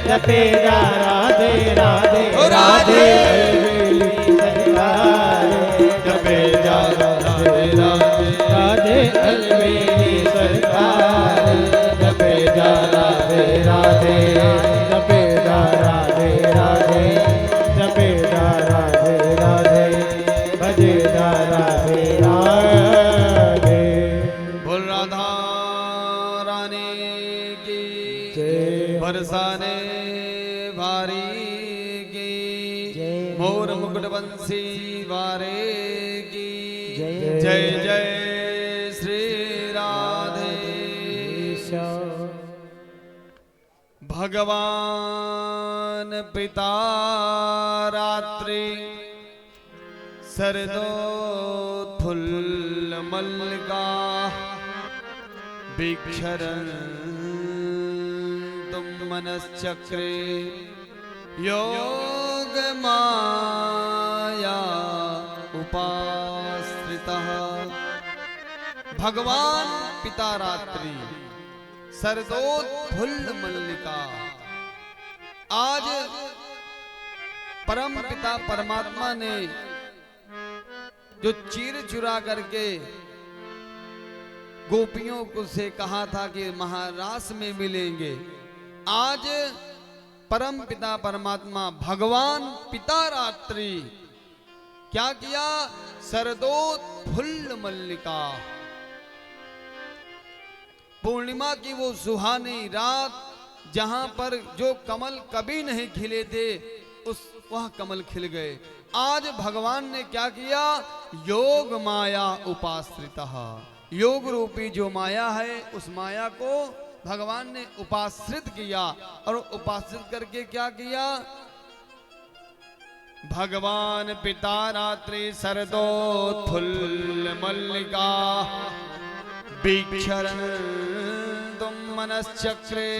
जपे जा राधे राधे। ओ राधे अलबेली सरकार, जपे जा राधे राधे। राधे अलबेली सरकार, जपे जा राधे राधे। जपे जा राधे राधे, जपे जा राधे राधे। भजे जा राधे राधे। बोल राधा रानी की जय। बरसाने भारी की जय। मोर मुकुट बंसी वारे की जय। जय जय श्री राधे। भगवान पिता रात्रि सरदोत्फुल्ल मल्लिका बिक्षरन् तुम मनश्चक्रे योग माया उपाश्रितः। भगवान पिता रात्रि सरदोत्फुल्ल मल्लिका। आज परम पिता परमात्मा ने जो चीर चुरा करके गोपियों को से कहा था कि महारास में मिलेंगे, आज परम पिता परमात्मा भगवान पिता रात्रि क्या किया? सरदोत्फुल्ल मल्लिका। पूर्णिमा की वो सुहानी रात जहां पर जो कमल कभी नहीं खिले थे वह कमल खिल गए। आज भगवान ने क्या किया? योग माया उपाश्रितः। योग रूपी जो माया है उस माया को भगवान ने उपाश्रित किया और उपाश्रित करके क्या किया? भगवान पिता रात्रि सरदोत्फुल्ल मल्लिका बिक्षरन् तुम मनश्चक्रे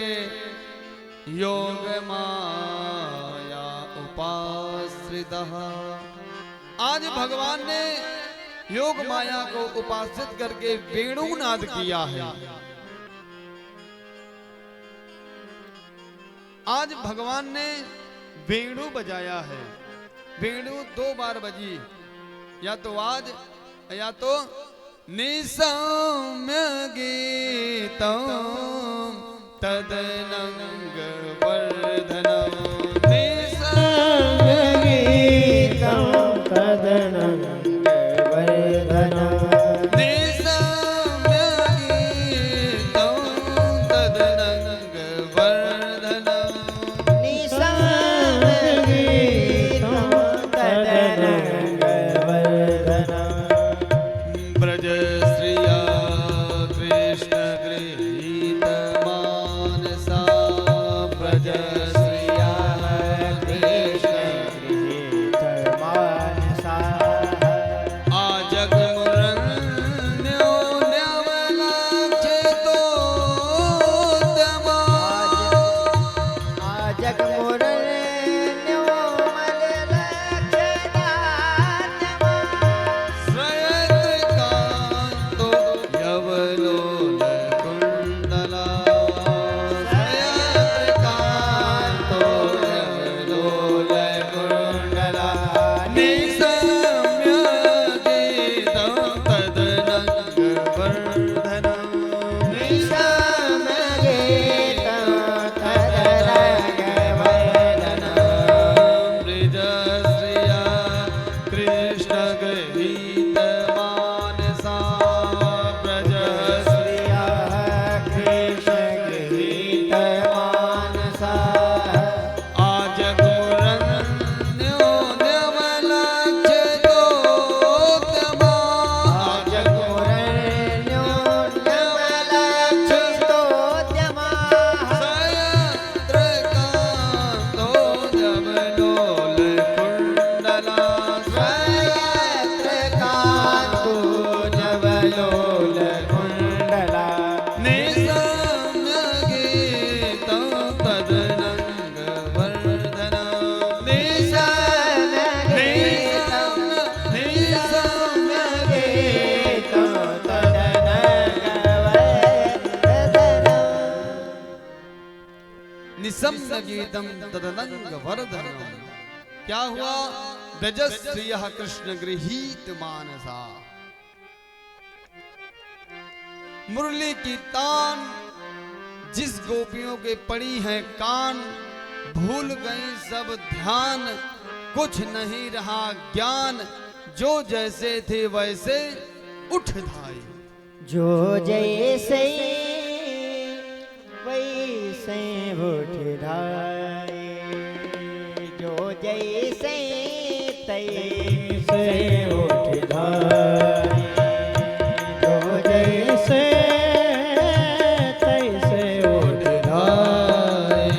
योग माया उपाश्रितः। आज भगवान ने योग माया को उपासित करके वेणुनाद किया है। आज भगवान ने वेणु बजाया है। वेणु 2 बार बजी, या तो आज या तो निसौम्य गीतं तदनंग वर्धनम्। निसौम्य गीतं तदनंग वर्धनम्। निसौम्य गीतं तदनंग वर्धनम्। निसौम्य गीतं तदनंग वर्धनम्। ब्रज श्रिया कृष्ण गृहीत मानसा। ब्रज श्रिया कृष्ण गृहीत मानसा। आजग मुरन्यो न्यवलक्षितोद्यमा। आजग मुरन्यो मललक्षदाद्यमा। श्रयत्रिकान्तो यवलोलकुण्डला। श्रयत्रिकान्तो यवलोलकुण्डला। निसौम्य गीतं तदनंग वर्धनम्। निसौम्य गीतं तदनंग वर्धनम्। ब्रज श्रिया कृष्ण गृहीत मानसा। ब्रज श्रिया कृष्ण गृहीत मानसा। आजग मुरन्यो न्यवलक्षितोद्यमा। आजग मुरन्यो न्यवलक्षितोद्यमा। श्रयत्रिकान्तो यवलोलकुण्डला। श्रयत्रिकान्तो यवलोलकुण्डला। निसौम्य गीतं तदनंग वर्धनम्। निसौम्य गीतं निसौम्य गीतं तदनंग वर्धनम्। निसम्य गीतम तदनंग वर्धनम्। क्या हुआ? ब्रजश्रियः कृष्ण गृहीत मानसा। मुरली की तान जिस गोपियों के पड़ी हैं कान, भूल गई सब ध्यान, कुछ नहीं रहा ज्ञान, जो जैसे थे वैसे उठ धाई। जो जैसे वैसे उठ धाए। जो जैसे तैसे उठ धाए। जो जैसे तैसे उठ धाए।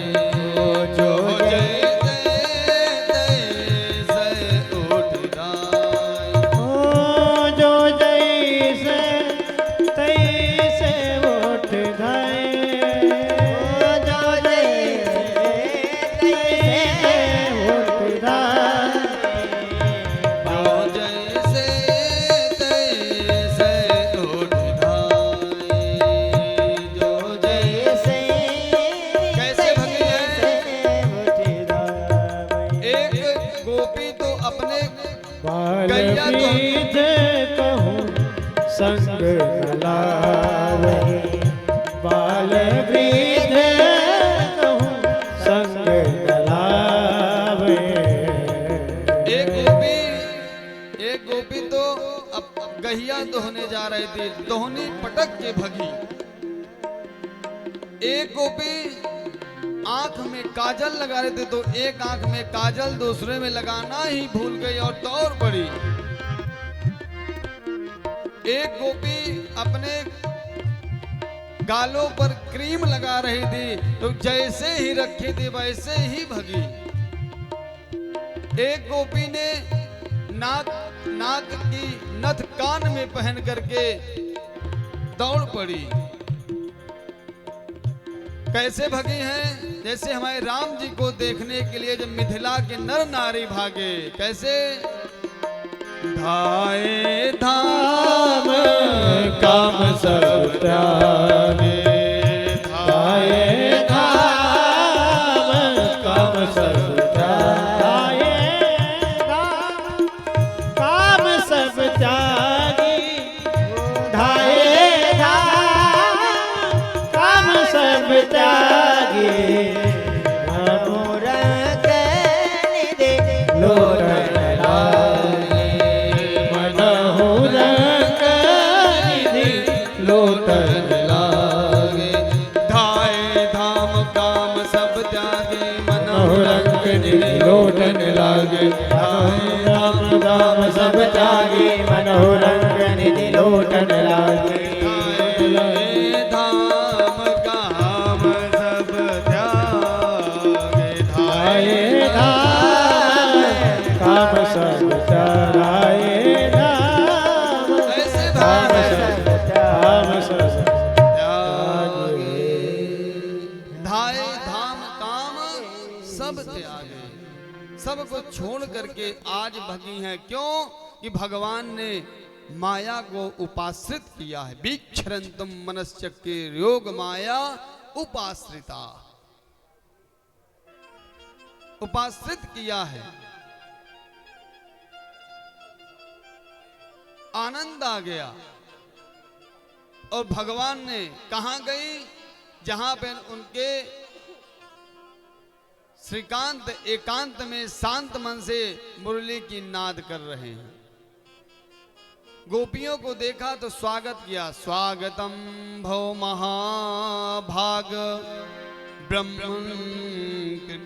गोपी तो अपने बाल गैया तो बीज कहूँ संग न लावे, बाल बीज कहूँ संग न लावे। एक गोपी तो अब गहिया दोहने जा रही थी, दोहनी पटक के भगी। एक गोपी आंख में काजल लगा रहे थे, तो एक आंख में काजल दूसरे में लगाना ही भूल गई और दौड़ पड़ी। एक गोपी अपने गालों पर क्रीम लगा रही थी, तो जैसे ही रखी थी वैसे ही भगी। एक गोपी ने नाक की नथ कान में पहन करके दौड़ पड़ी। कैसे भगी हैं? जैसे हमारे राम जी को देखने के लिए जब मिथिला के नर नारी भागे, कैसे? धाए धाम काम सब त्यागे, धाए धाम काम सब त्यागे, काम सब त्यागी, धाए धाम काम सब त्यागी। मनोरंग निधि लोटन लागे, मनोरंग निधि लोटन लागे, धाए धाम काम सब त्यागे, मनोरंग निधि लोटन लागे, धाए धाम काम सब त्यागी, मनोरंग निधि लोटन लागे। धाए धाम काम सब त्यागे, धाए धाम काम सब त्यागे, ऐसे काम धाम सब काम सब त्यागे, धाए धाम काम सब त्यागे, सब कुछ छोड़ करके आज भगी हैं। क्यों? कि भगवान ने माया को उपाश्रित किया है। वीक्षरन्तुम मनश्चक्रे योग माया उपाश्रिता, उपाश्रित किया है। आनंद आ गया और भगवान ने कहां गई? जहां पे उनके श्रीकांत एकांत में शांत मन से मुरली की नाद कर रहे हैं। गोपियों को देखा तो स्वागत किया। स्वागतम भो महाभाग ब्रह्मं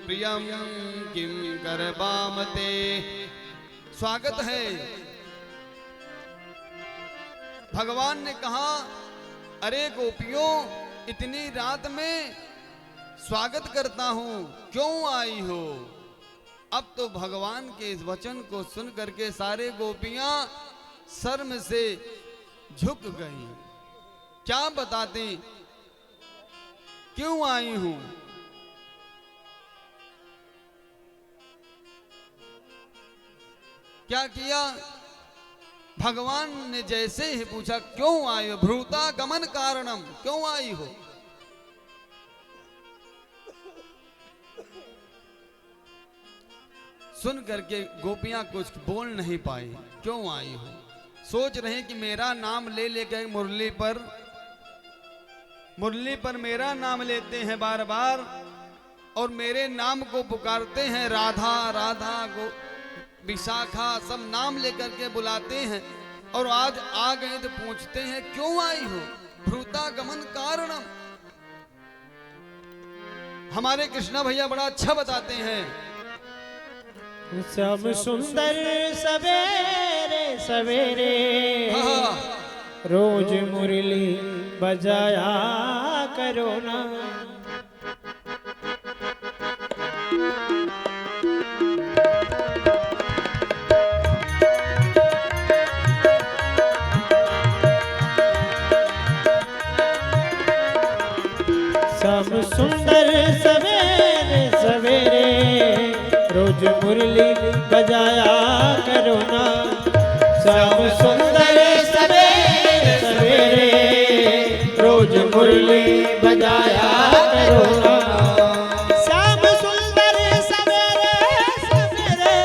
प्रियं किं करवामते। स्वागत है। भगवान ने कहा, अरे गोपियों, इतनी रात में स्वागत करता हूं, क्यों आई हो? अब तो भगवान के इस वचन को सुन करके सारे गोपियां शर्म से झुक गई। क्या बताते, क्यों आई हूं? क्या किया? भगवान ने जैसे ही पूछा क्यों आई हो, भ्रूता गमन कारणम, क्यों आई हो? सुन करके गोपियां कुछ बोल नहीं पाई। क्यों आई हो? सोच रहे कि मेरा नाम ले लेकर मुरली पर मेरा नाम लेते हैं बार बार और मेरे नाम को पुकारते हैं, राधा राधा गो विशाखा सब नाम लेकर के बुलाते हैं, और आज आ गए तो पूछते हैं क्यों आई हो? भ्रूता गमन कारणम। हमारे कृष्णा भैया बड़ा अच्छा बताते हैं। श्याम सुंदर सवेरे सवेरे रोज मुरली बजाया करो ना। श्याम सुंदर सवेरे सवेरे रोज मुरली बजाया करो ना। श्याम सुंदर सवेरे सवेरे रोज मुरली बजाया करो ना। श्याम सुंदर सवेरे सवेरे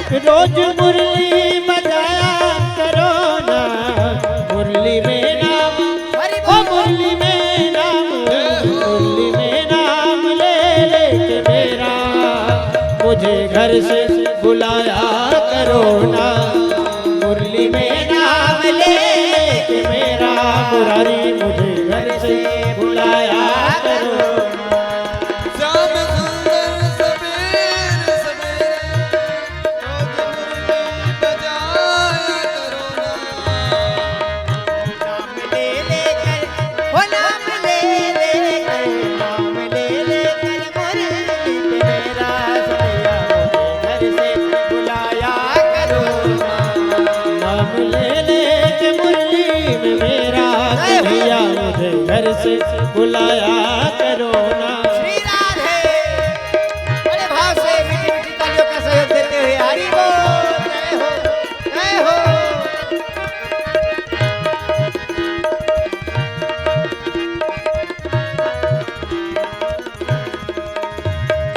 रोज मुरली बजाया करो ना, मुरली में नाम, ओ मुरली में नाम, मुरली में नाम ले लेके मेरा मुझे घर से बुलाया करो ना, मुरली में नाम ले लेके मेरा मुरारी मुझे घर से बुलाया करो। श्याम सुंदर सवेरे सवेरे रोज मुरली बजाया करो ना। नाम ले लेकर, ओ नाम ले लेकर, नाम ले लेकर मुरली पे मेरा सैया मुझे घर से बुलाया करो ना। नाम ले लेके मुरली में मेरा कन्हैया मुझे घर से बुलाया करो ना। श्री राधे, बड़े भाव से मीठी मीठी तालियों का सहयोग देते हुए हरि बोल, जय हो, जय हो।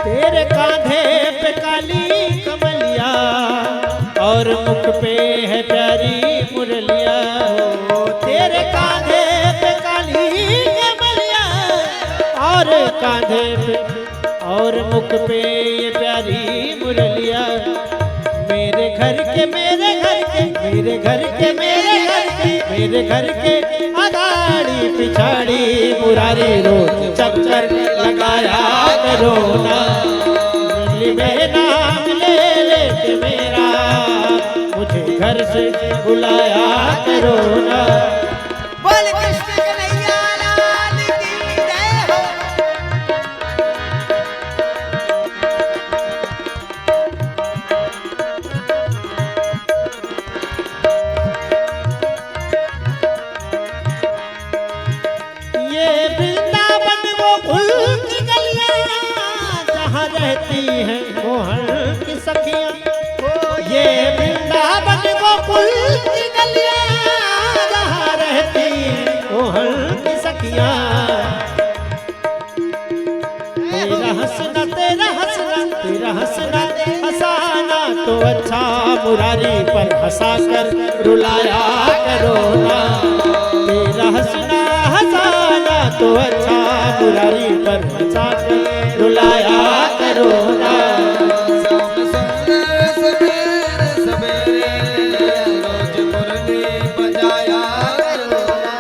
तेरे कांधे पे काली कमलिया और मुख पे है प्यारी मुरलिया हो। तेरे कांधे पे काली कमलिया और कांधे पे और मुख पे ये प्यारी मुरलिया। मेरे घर के मेरे घर के मेरे घर के मेरे घर के मेरे घर के अगाड़ी पिछाड़ी मुरारी रोज चक्कर लगाया करो ना, मुरली में नाम ले लेके मेरा मुझे घर से बुलाया करो ना। बोल कृष्ण कन्हैया लाल की जय हो। ये वृंदावन गोकुल की गलियां जहाँ रहती हैं मोहन की सखियां। ये वृंदावन गोकुल की गलियां जहाँ रहती हैं मोहन की सखियां। तेरा हंसना तेरा हंसना तेरा हंसना हंसाना तो अच्छा मुरारी पर हंसा कर रुलाया करो ना। तेरा हंसना हंसाना तो अच्छा मुरारी पर हंसा कर रुलाया करो ना। श्याम सुंदर सवेरे सवेरे रोज मुरली बजाया करो ना।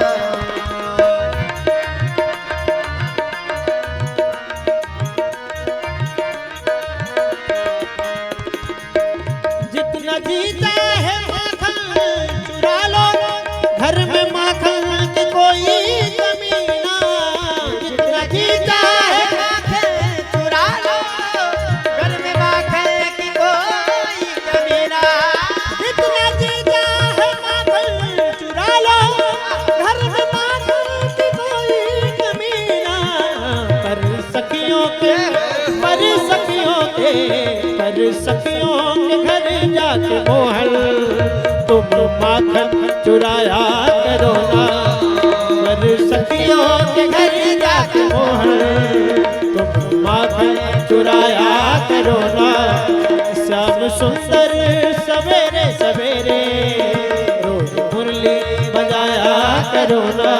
जितना जीता है माखन चुरा लो, घर में माखन की कोई कमी ना। जितना जीता है माखन चुरा लो, घर में माखन की कोई कमी ना। जितना जीता है माखन चुरा लो, घर में माखन की कोई कमी ना। पर सखियों के पर सखियों के पर सखियों के घर जाके मोहन तुम माखन चुराया करो ना। पर सखियों के घर जाके मोहन तुम माखन चुराया करो ना। श्याम सुंदर सवेरे सवेरे रोज मुरली बजाया करो ना।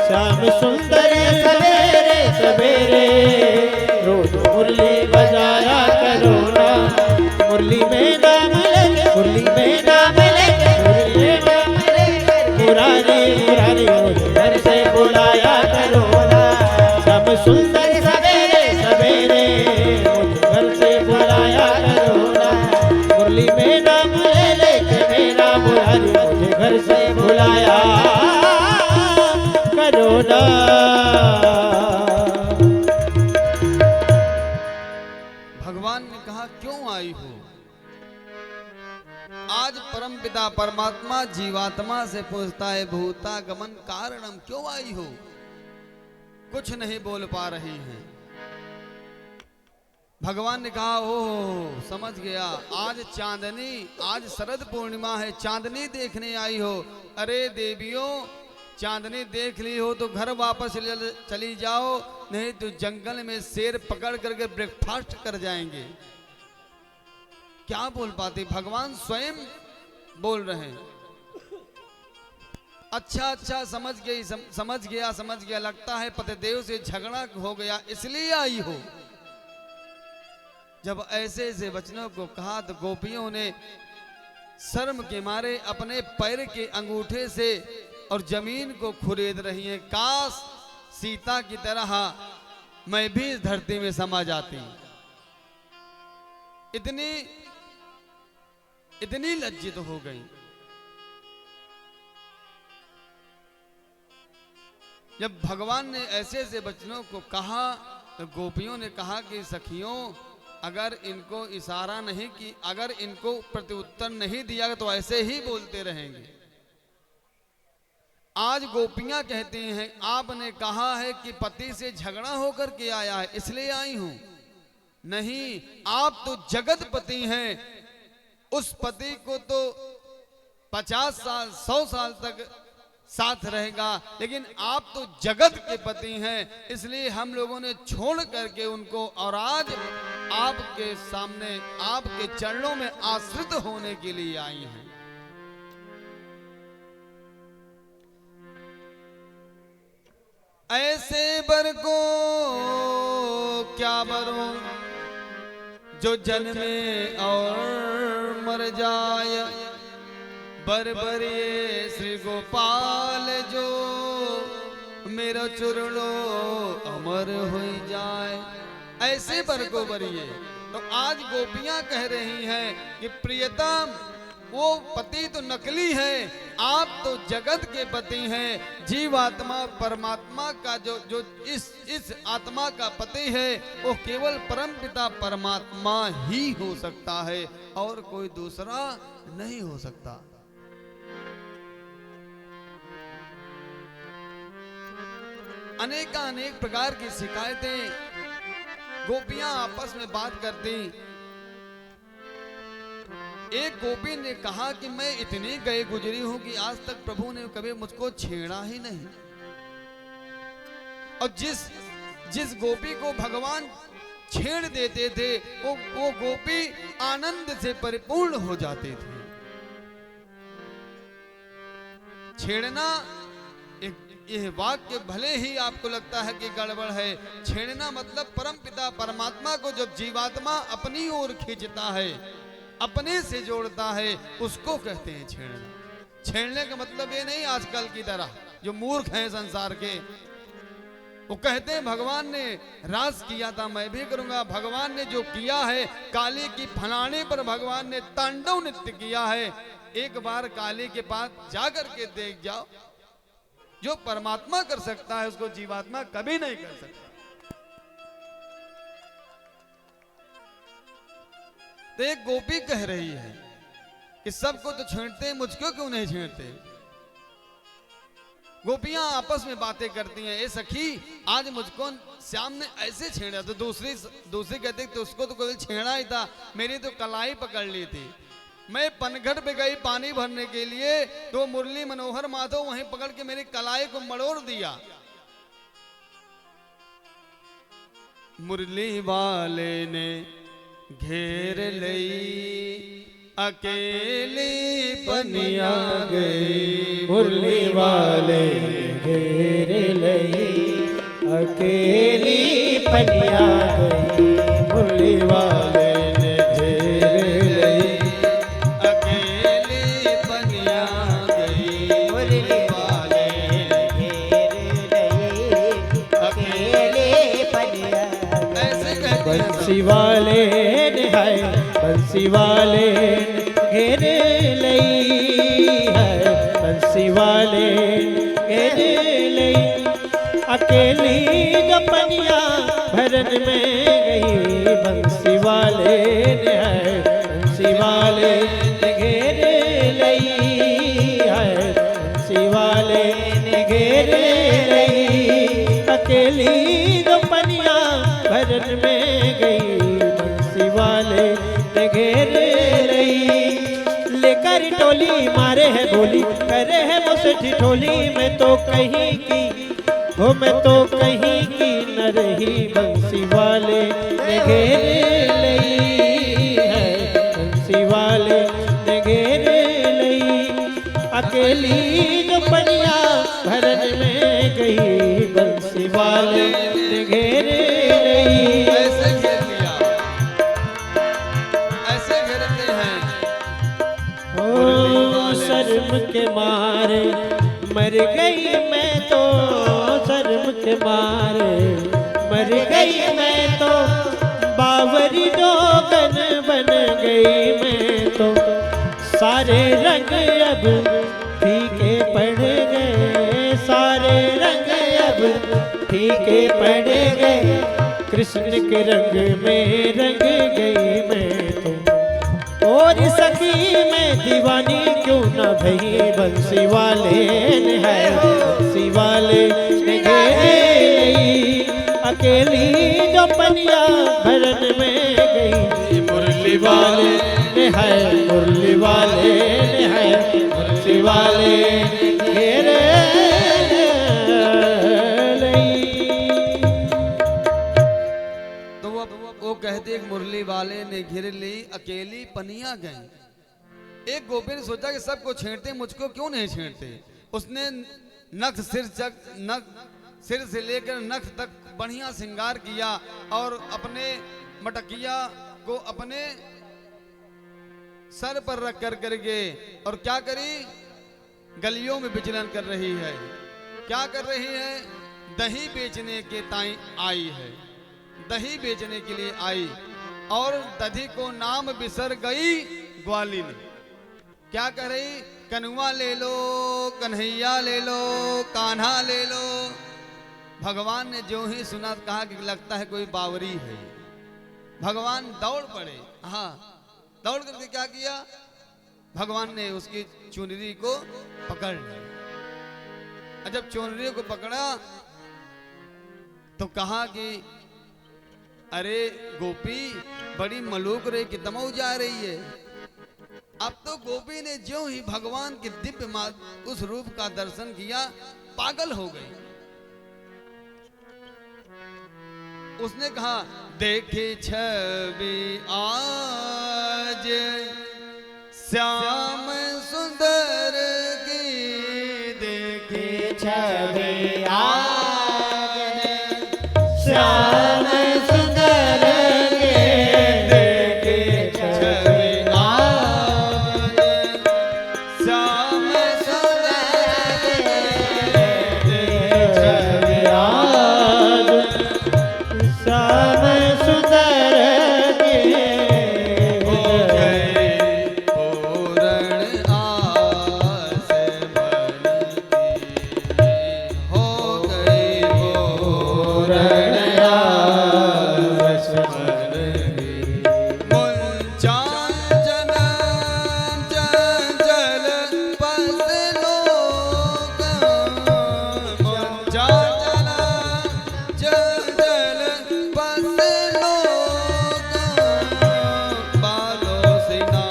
श्याम सुंदर सवेरे सवेरे रोज मुरली बजाया करो ना। मुरली में नाम लेके मुरली में नाम लेके मुरली में नाम लेके मुरारी मुरारी मुझे घर से बुलाया करो ना। श्याम सुंदर सवेरे सवेरे मुझे घर से बुलाया करो ना। मुरली में नाम ले लेके मेरा मुरारी मुझे घर से बुलाया करो ना। भगवान ने कहा क्यों आई हो? आज परमपिता परमात्मा जीवात्मा से पूछता है भूतागमन कारणम, क्यों आई हो? कुछ नहीं बोल पा रही हैं। भगवान ने कहा ओह समझ गया, आज चांदनी, आज शरद पूर्णिमा है, चांदनी देखने आई हो। अरे देवियों, चांदनी देख ली हो तो घर वापस चली जाओ, नहीं तो जंगल में शेर पकड़ करके ब्रेकफास्ट कर जाएंगे। क्या बोल पाते, भगवान स्वयं बोल रहे हैं। अच्छा अच्छा समझ गया, लगता है पतिदेव से झगड़ा हो गया इसलिए आई हो। जब ऐसे ऐसे वचनों को कहा तो गोपियों ने शर्म के मारे अपने पैर के अंगूठे से और जमीन को खुरेद रही हैं। काश सीता की तरह मैं भी इस धरती में समा जाती। इतनी लज्जित हो गई। जब भगवान ने ऐसे ऐसे वचनों को कहा तो गोपियों ने कहा कि सखियों, अगर इनको इशारा नहीं की, अगर इनको प्रत्युत्तर नहीं दिया तो ऐसे ही बोलते रहेंगे। आज गोपियां कहती हैं आपने कहा है कि पति से झगड़ा होकर के आया है इसलिए आई हूं। नहीं, आप तो जगत पति हैं। उस पति को तो 50 साल 100 साल तक साथ रहेगा, लेकिन आप तो जगत के पति हैं, इसलिए हम लोगों ने छोड़ करके उनको और आज आपके सामने आपके चरणों में आश्रित होने के लिए आई हैं। ऐसे बर को क्या बरो जो जन्मे और मर जाए, बरबरिए श्री गोपाल जो मेरा चुरलो अमर हो जाए। ऐसे बर को बरिए। तो आज गोपियां कह रही हैं कि प्रियतम, वो पति तो नकली है, आप तो जगत के पति हैं। जीवात्मा परमात्मा का जो इस आत्मा का पति है वो केवल परमपिता परमात्मा ही हो सकता है और कोई दूसरा नहीं हो सकता। अनेक प्रकार की शिकायतें गोपियां आपस में बात करती। एक गोपी ने कहा कि मैं इतनी गए गुजरी हूं कि आज तक प्रभु ने कभी मुझको छेड़ा ही नहीं। और जिस गोपी को भगवान छेड़ देते थे वो गोपी आनंद से परिपूर्ण हो जाते थे। छेड़ना, यह वाक्य भले ही आपको लगता है कि गड़बड़ है, छेड़ना मतलब परमपिता परमात्मा को जब जीवात्मा अपनी ओर खींचता है, अपने से जोड़ता है, उसको कहते हैं छेड़ना। छेड़ने का मतलब ये नहीं आजकल की तरह जो मूर्ख हैं संसार के, वो कहते हैं भगवान ने रास किया था मैं भी करूंगा। भगवान ने जो किया है, काली की फलाने पर भगवान ने तांडव नृत्य किया है। एक बार काली के पास जाकर के देख जाओ, जो परमात्मा कर सकता है उसको जीवात्मा कभी नहीं कर सकता। तो एक गोपी कह रही है कि सबको तो छेड़ते हैं, मुझको क्यों नहीं छेड़ते। गोपियां आपस में बातें करती हैं, ए सखी आज मुझको श्याम ने ऐसे छेड़ा। तो दूसरी कहते तो उसको तो कोई छेड़ा ही था, मेरी तो कलाई पकड़ ली थी। मैं पनघट पे गई पानी भरने के लिए तो मुरली मनोहर माधव वहीं पकड़ के मेरी कलाई को मड़ोड़ दिया। मुरली वाले ने घेर लई अकेली पनिया गई। मुरली वाले घेर लई अकेली पनिया गई। मुरली वाले ने घेर लई अकेली पनिया गई। मुरली वाले घेर लई अकेले पनिया। ऐसे कहते हैं बंसी वाले ने है, बंसी वाले घेर लई है, बंसी वाले घेर लई अकेली गपनिया भरन में गई। बंसी वाले ने है, बंसी वाले ने घेर लई है, बंसी वाले ने घेर लई अकेली गपनिया भरन में गई। बंसी वाले ने घेर लई लेकर टोली मारे है बोली, करे है मुझसे ठोली। मैं तो कहीं की हो, मैं तो कहीं की न रही। बंसी वाले ने घेर लई है, वाले ने घेर लई, अकेली जो पनिया भरन में गई, बंसी वाले ने घेर लई। ऐसे घेर लिया, ऐसे घेरते हैं। ओ शर्म के मारे मर गई मैं तो, शर्म के मारे मर गई मैं तो, बावरी डोगन बन गई मैं तो, सारे रंग अब फीके पड़ गए, सारे रंग अब फीके पड़ गए, कृष्ण के रंग में रंग गई मैं तो, और सखी में दीवानी क्यों न भई, बंसी वाले ने है, बंसी वाले ने गई, अकेली जो पनिया भरन में गई, मुरली वाले ने है, मुरली वाले ने है, बंसी वाले ने घेर लई। तो वो कहते एक मुरली वाले ने घेर ली, अकेली पनिया गई। एक गोपी ने सोचा कि सबको छेड़ते, मुझको क्यों नहीं छेड़ते। उसने नख सिर से लेकर नख तक बढ़िया श्रृंगार किया और अपने मटकिया को अपने सर पर रख कर करके और क्या करी, गलियों में विचलन कर रही है। क्या कर रही है, दही बेचने के ताई आई है, दही बेचने के लिए आई और दधी को नाम बिसर गई ग्वालिन। क्या कह रही, कनुआ ले लो, कन्हैया ले लो, कान्हा ले लो। भगवान ने जो ही सुना कहा कि लगता है कोई बावरी है। भगवान दौड़ पड़े, हाँ दौड़ करके क्या किया, भगवान ने उसकी चुनरी को पकड़ लिया। जब चुनरी को पकड़ा तो कहा कि अरे गोपी बड़ी मलूक रे कि दमऊ जा रही है। अब तो गोपी ने जो ही भगवान के दिव्य उस रूप का दर्शन किया पागल हो गई। उसने कहा देखे छवि आज श्याम सुंदर की, देखे छवि आज श्याम सुंदर के, देखे छवि आज श्याम सुंदर के, छवि आज श्याम सुंदर के, हो गए पूर्ण आस मन की, हो गई पूर्ण आस मन की। मुंचांचल चंचल बस लोक, मुंचांचल चंचल बस लोक, बालों से ना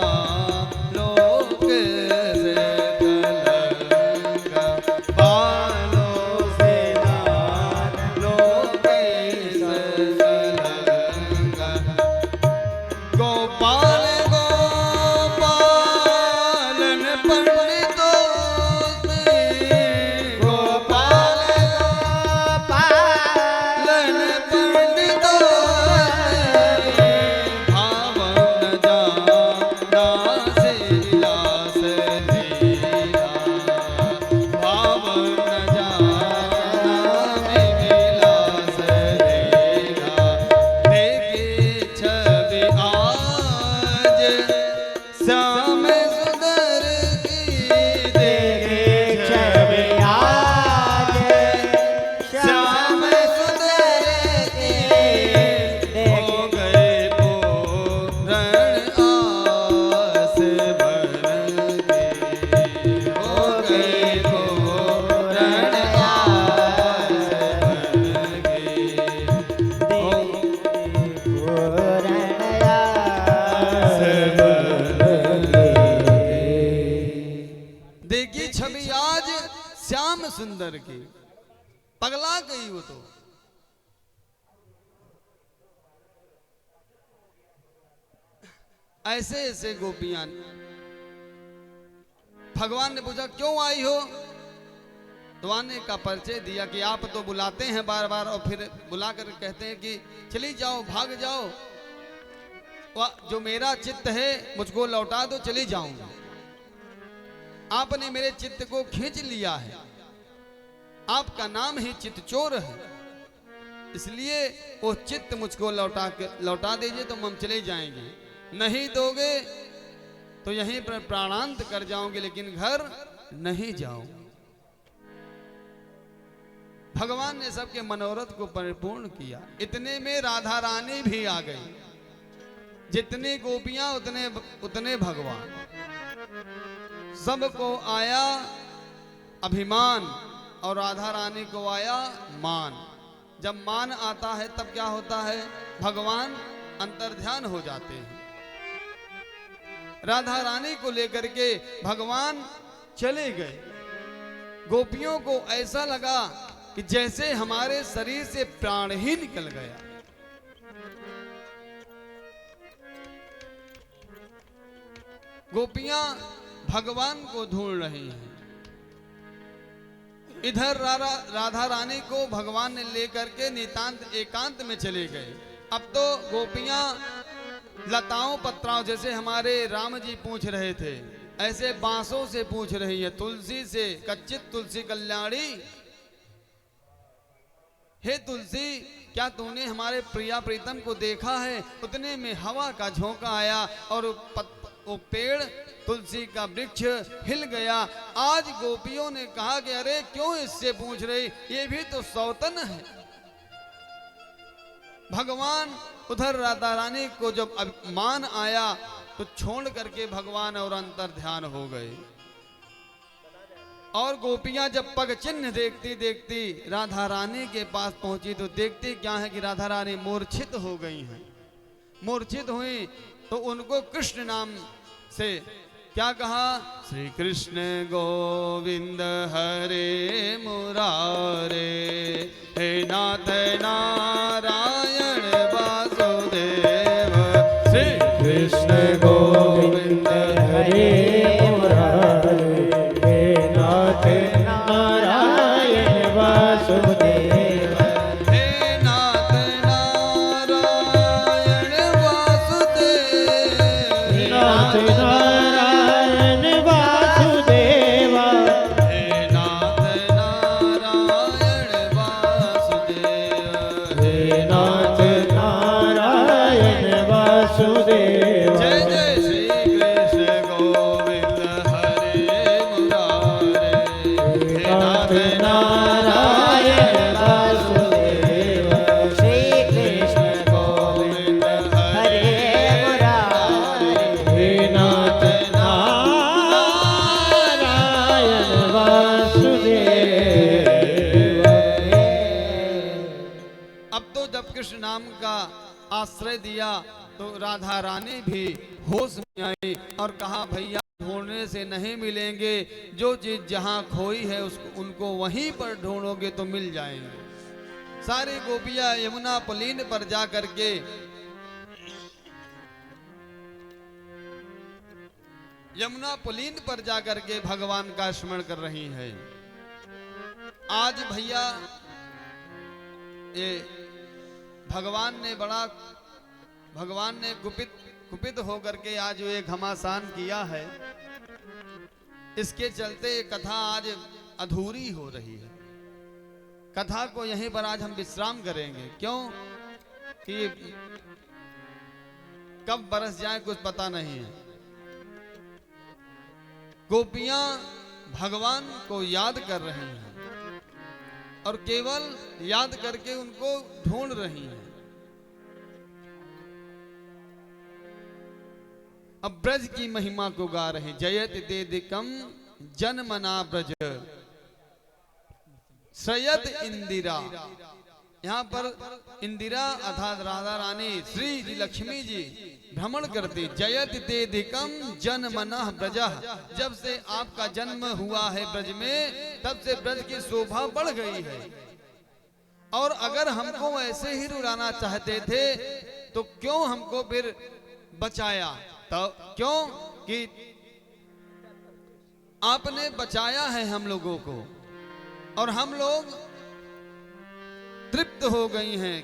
लोक से कलंका, बालों से ना लोक से कलंका। गोपाल गोपालन पंडितों से, गोपाल गोपालन पंडितों से, भावन जाना से विलास लीला, भावन जाना में विलास लीला। देखे छवि आज श्याम सुंदर की, देखे छवि आज श्याम सुंदर की, हो गए पूर्ण आस मन की, हो गए पूर्ण आस मन की, देखी छवि आज श्याम सुंदर की। पगला गई वो तो। ऐसे ऐसे गोपियां। भगवान ने पूछा क्यों आई हो? तो आने का परिचय दिया कि आप तो बुलाते हैं बार बार और फिर बुला कर कहते हैं कि चली जाओ, भाग जाओ, जो मेरा चित्त है मुझको लौटा दो, चली जाऊंगा। आपने मेरे चित्त को खींच लिया है, आपका नाम ही चित्त चोर है, इसलिए वो चित्त मुझको लौटा दीजिए तो हम चले जाएंगे। नहीं दोगे तो यहीं पर प्राणांत कर जाओगे, लेकिन घर नहीं जाओ। भगवान ने सबके मनोरथ को परिपूर्ण किया। इतने में राधा रानी भी आ गई। जितनी गोपियां उतने भगवान। सबको आया अभिमान और राधा रानी को आया मान। जब मान आता है तब क्या होता है? भगवान अंतर्ध्यान हो जाते हैं। राधा रानी को लेकर के भगवान चले गए। गोपियों को ऐसा लगा कि जैसे हमारे शरीर से प्राण ही निकल गया। गोपियां भगवान को ढूंढ रही हैं। इधर राधा रानी को भगवान ने लेकर के नितांत एकांत में चले गए। अब तो गोपियां लताओं पत्राओं, जैसे हमारे राम जी पूछ रहे थे, ऐसे बांसों से पूछ रही है, तुलसी से, कच्चित तुलसी कल्याणी, हे तुलसी क्या तूने हमारे प्रिया प्रीतम को देखा है? उतने में हवा का झोंका आया और वो पेड़ तुलसी का वृक्ष हिल गया। आज गोपियों ने कहा कि अरे क्यों इससे पूछ रही, ये भी तो सौतन है। भगवान उधर राधा रानी को जब अभिमान आया तो छोड़ करके भगवान और अंतर ध्यान हो गए। और गोपियां जब पग चिन्ह देखती देखती राधा रानी के पास पहुंची तो देखती क्या है कि राधा रानी मूर्छित हो गई हैं। मूर्छित हुई तो उनको कृष्ण नाम से क्या कहा? श्री कृष्ण गोविंद हरे मुरारे, हे नाथ नारायण वासुदेव। श्री कृष्ण गोविंद हरे मुरारे, हे नाथ नारायण वासुदेव। हे नाथ नारायण वासुदेव, नाथ नारायण वासुदेव, हे नाथ नारायण वासुदेव, हे नाथ नारायण वासुदेव। जय जय श्री कृष्ण गोविंद हरे मुरारे, हे नाथ नारायण वासुदेव। श्री कृष्ण गोविंद हरे मुरारे, हे नाथ नारायण वासुदेव। अब तो जब कृष्ण नाम का आश्रय दिया तो राधा रानी भी होश में आई और कहा भैया ढूंढने से नहीं मिलेंगे, जो चीज जहां खोई है उसको उनको वहीं पर ढूंढोगे तो मिल जाएंगे। सारी गोपियां यमुना पुलीन पर जा करके जाकर के भगवान का स्मरण कर रही है। आज भैया ये भगवान ने कुपित होकर के आज ये घमासान किया है। इसके चलते कथा आज अधूरी हो रही है। कथा को यहीं पर आज हम विश्राम करेंगे, क्यों कि कब बरस जाए कुछ पता नहीं है। गोपियां भगवान को याद कर रही हैं और केवल याद करके उनको ढूंढ रही हैं। अब ब्रज की महिमा को गा रहे हैं। जयत देदिकम जनमना ब्रज सयत इंदिरा। यहाँ पर इंदिरा अर्थात राधा रानी श्री लक्ष्मी जी भ्रमण करती। जयत देदिकम जनमना ब्रज, जब से आपका जन्म हुआ है ब्रज में तब से ब्रज की शोभा बढ़ गई है। और अगर हमको ऐसे ही रुलाना चाहते थे तो क्यों हमको फिर बचाया? तो क्यों कि आपने बचाया है हम लोगों को और हम लोग तृप्त हो गई हैं।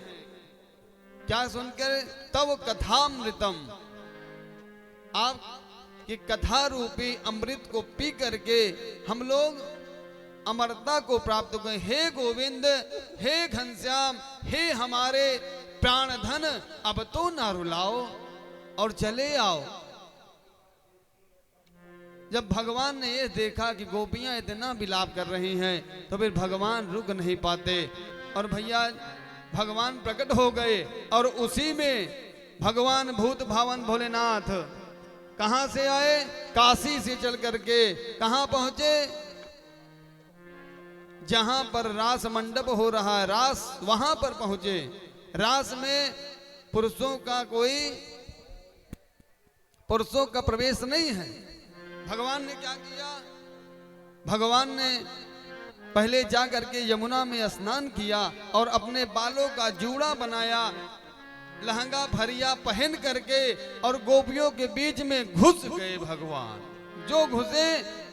क्या सुनकर? तव कथामृतम, आप की कथा रूपी अमृत को पी करके हम लोग अमरता को प्राप्त हो गए। हे गोविंद, हे घनश्याम, हे हमारे प्राणधन, अब तो ना रुलाओ और चले आओ। जब भगवान ने ये देखा कि गोपियां इतना विलाप कर रही हैं तो फिर भगवान रुक नहीं पाते और भैया भगवान प्रकट हो गए। और उसी में भगवान भूत भावन भोलेनाथ कहां से आए? काशी से चल करके कहां पहुंचे? जहां पर रास मंडप हो रहा है, रास, वहां पर पहुंचे। रास में पुरुषों का प्रवेश नहीं है। भगवान ने क्या किया? भगवान ने पहले जा करके यमुना में स्नान किया और अपने बालों का जूड़ा बनाया, लहंगा भरिया पहन करके और गोपियों के बीच में घुस गए भगवान। जो घुसे,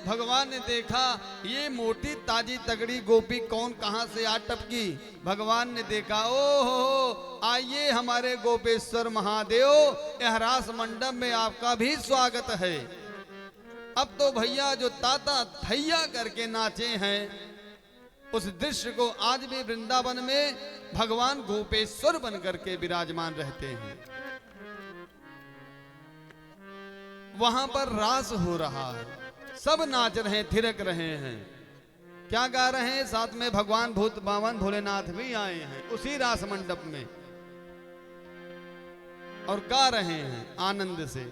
भगवान ने देखा ये मोटी ताजी तगड़ी गोपी कौन कहां से आ टपकी। भगवान ने देखा, ओहो, आइए हमारे गोपेश्वर महादेव, यह रास मंडप में आपका भी स्वागत है। अब तो भैया जो ताता थैया करके नाचे हैं, उस दृश्य को आज भी वृंदावन में भगवान गोपेश्वर बन करके विराजमान रहते हैं। वहां पर रास हो रहा है, सब नाच रहे हैं, थिरक रहे हैं। क्या गा रहे हैं? साथ में भगवान भूत भावन भोलेनाथ भी आए हैं उसी रास मंडप में और गा रहे हैं आनंद से।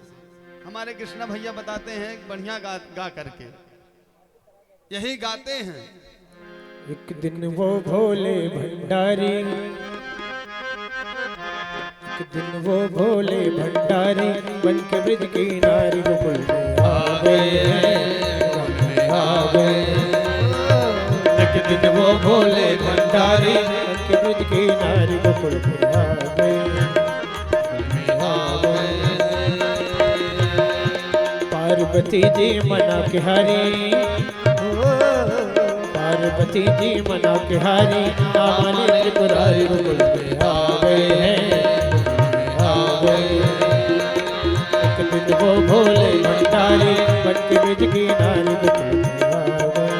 हमारे कृष्णा भैया बताते हैं बढ़िया गा करके यही गाते हैं। एक दिन वो भोले भंडारी, एक दिन वो भोले भंडारी बन के ब्रज की नारी गोकुल में आ गए, आ गए। एक दिन वो भोले भंडारी बन के ब्रज की नारी गोकुल में आ गए, आ गए। पार्वती जी मना के हारी, पार्वती जी मना के हारी, आमाने त्रिपुरारी गोकुल में आ गए हैं, आ गए। एक दिन वो भोले भंडारी बन के ब्रज की नारी गोकुल में आ गए।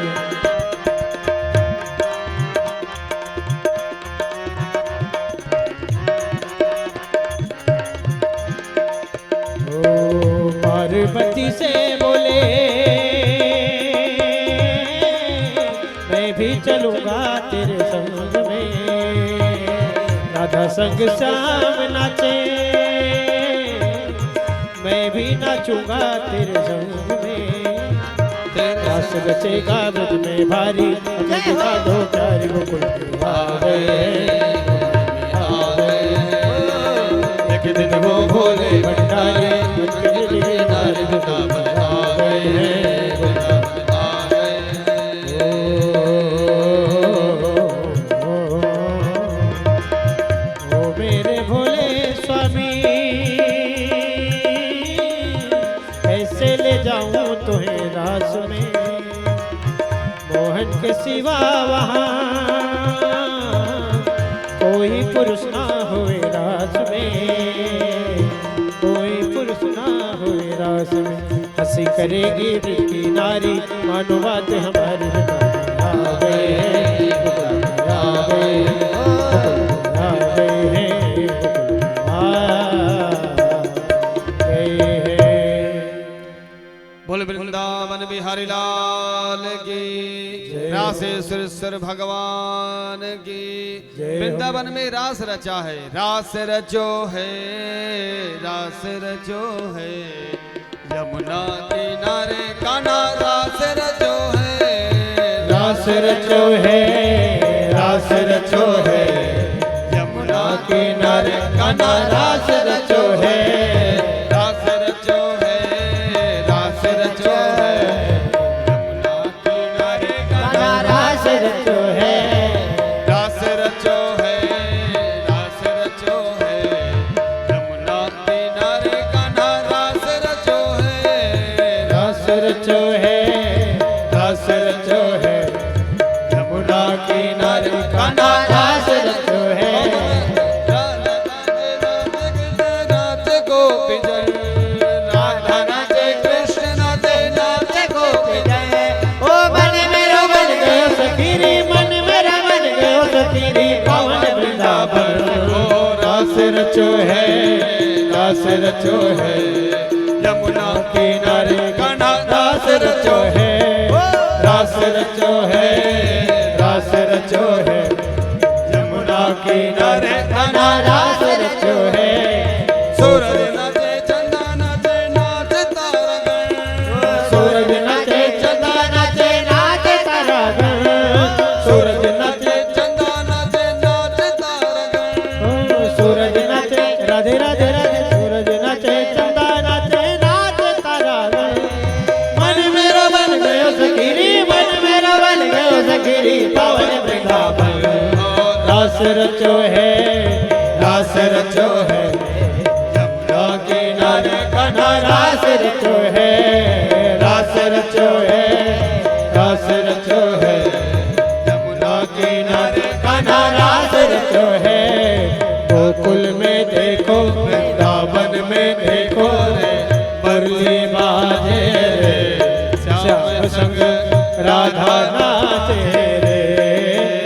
ओ पार्वती से बोले मैं भी चलूंगा तेरे संग में, राधा संग श्याम नाचे मैं भी नाचूंगा तेरे संग में। रास रचेगा ब्रज में भारी, अपने दिखा दो प्यारी गोकुल में आ गए, आ गए। एक दिन वो भोले भंडारी बन के ब्रज की नारी गोकुल में आ गए हैं, के सिवा वहाँ कोई पुरुष ना होए रास में, कोई पुरुष ना होए रास में। हंसी करेगी ब्रज की नारी, मानो बात हमारी आ गए हैं, आ गए, आ गए हैं, आ गए हैं। बोल वृंदावन बिहारी लाल की, रासेश्वर भगवान की। वृंदावन में रास रचा है, रास रचो है, रास रचो है। यमुना किनारे कान्हा रास रचो है, रास रचो है, रास रचो है। यमुना किनारे कान्हा रास रचो है, रास रचो है, रास रचो है। रास रचो है, रास रचो है, यमुना किनारे कान्हा रास रचो है। नाचे गोपी जन, राधा नाचे कृष्ण नाचे, नाचे गोपी जन। ओ मन मेरो बन गयो सखी रे, मन मेरा बन गयो सखी रे, पावन वृंदावन। ओ रास रचो है, रास रचो है, यमुना किनारे कान्हा रास रचो है, रास रचो है, रास रचो है, यमुना किनारे कान्हा रास रचो है। सूरज नाचे चंदा नाचे, नाचे तारागण। सूरज नाचे चंदा नाचे, नाचे तारागण। सूरज नाचे चंदा नाचे, नाचे तारागण। सूरज नाचे, राधे राधे राधे। सूरज नाचे चंदा नाचे, नाचे तारागण। मन मेरा बन गयो सखीरी, मन मेरा बन गयो सखीरी, पावन वृंदावन। रास रचो है, रास रचो है, यमुना किनारे कान्हा रास रचो है, रास रचो है, रास रचो है, यमुना किनारे कान्हा रास रचो है। गोकुल में देखो, वृंदावन में देखो रे, मुरली बाजे रे, श्याम संग राधा नाचे रे।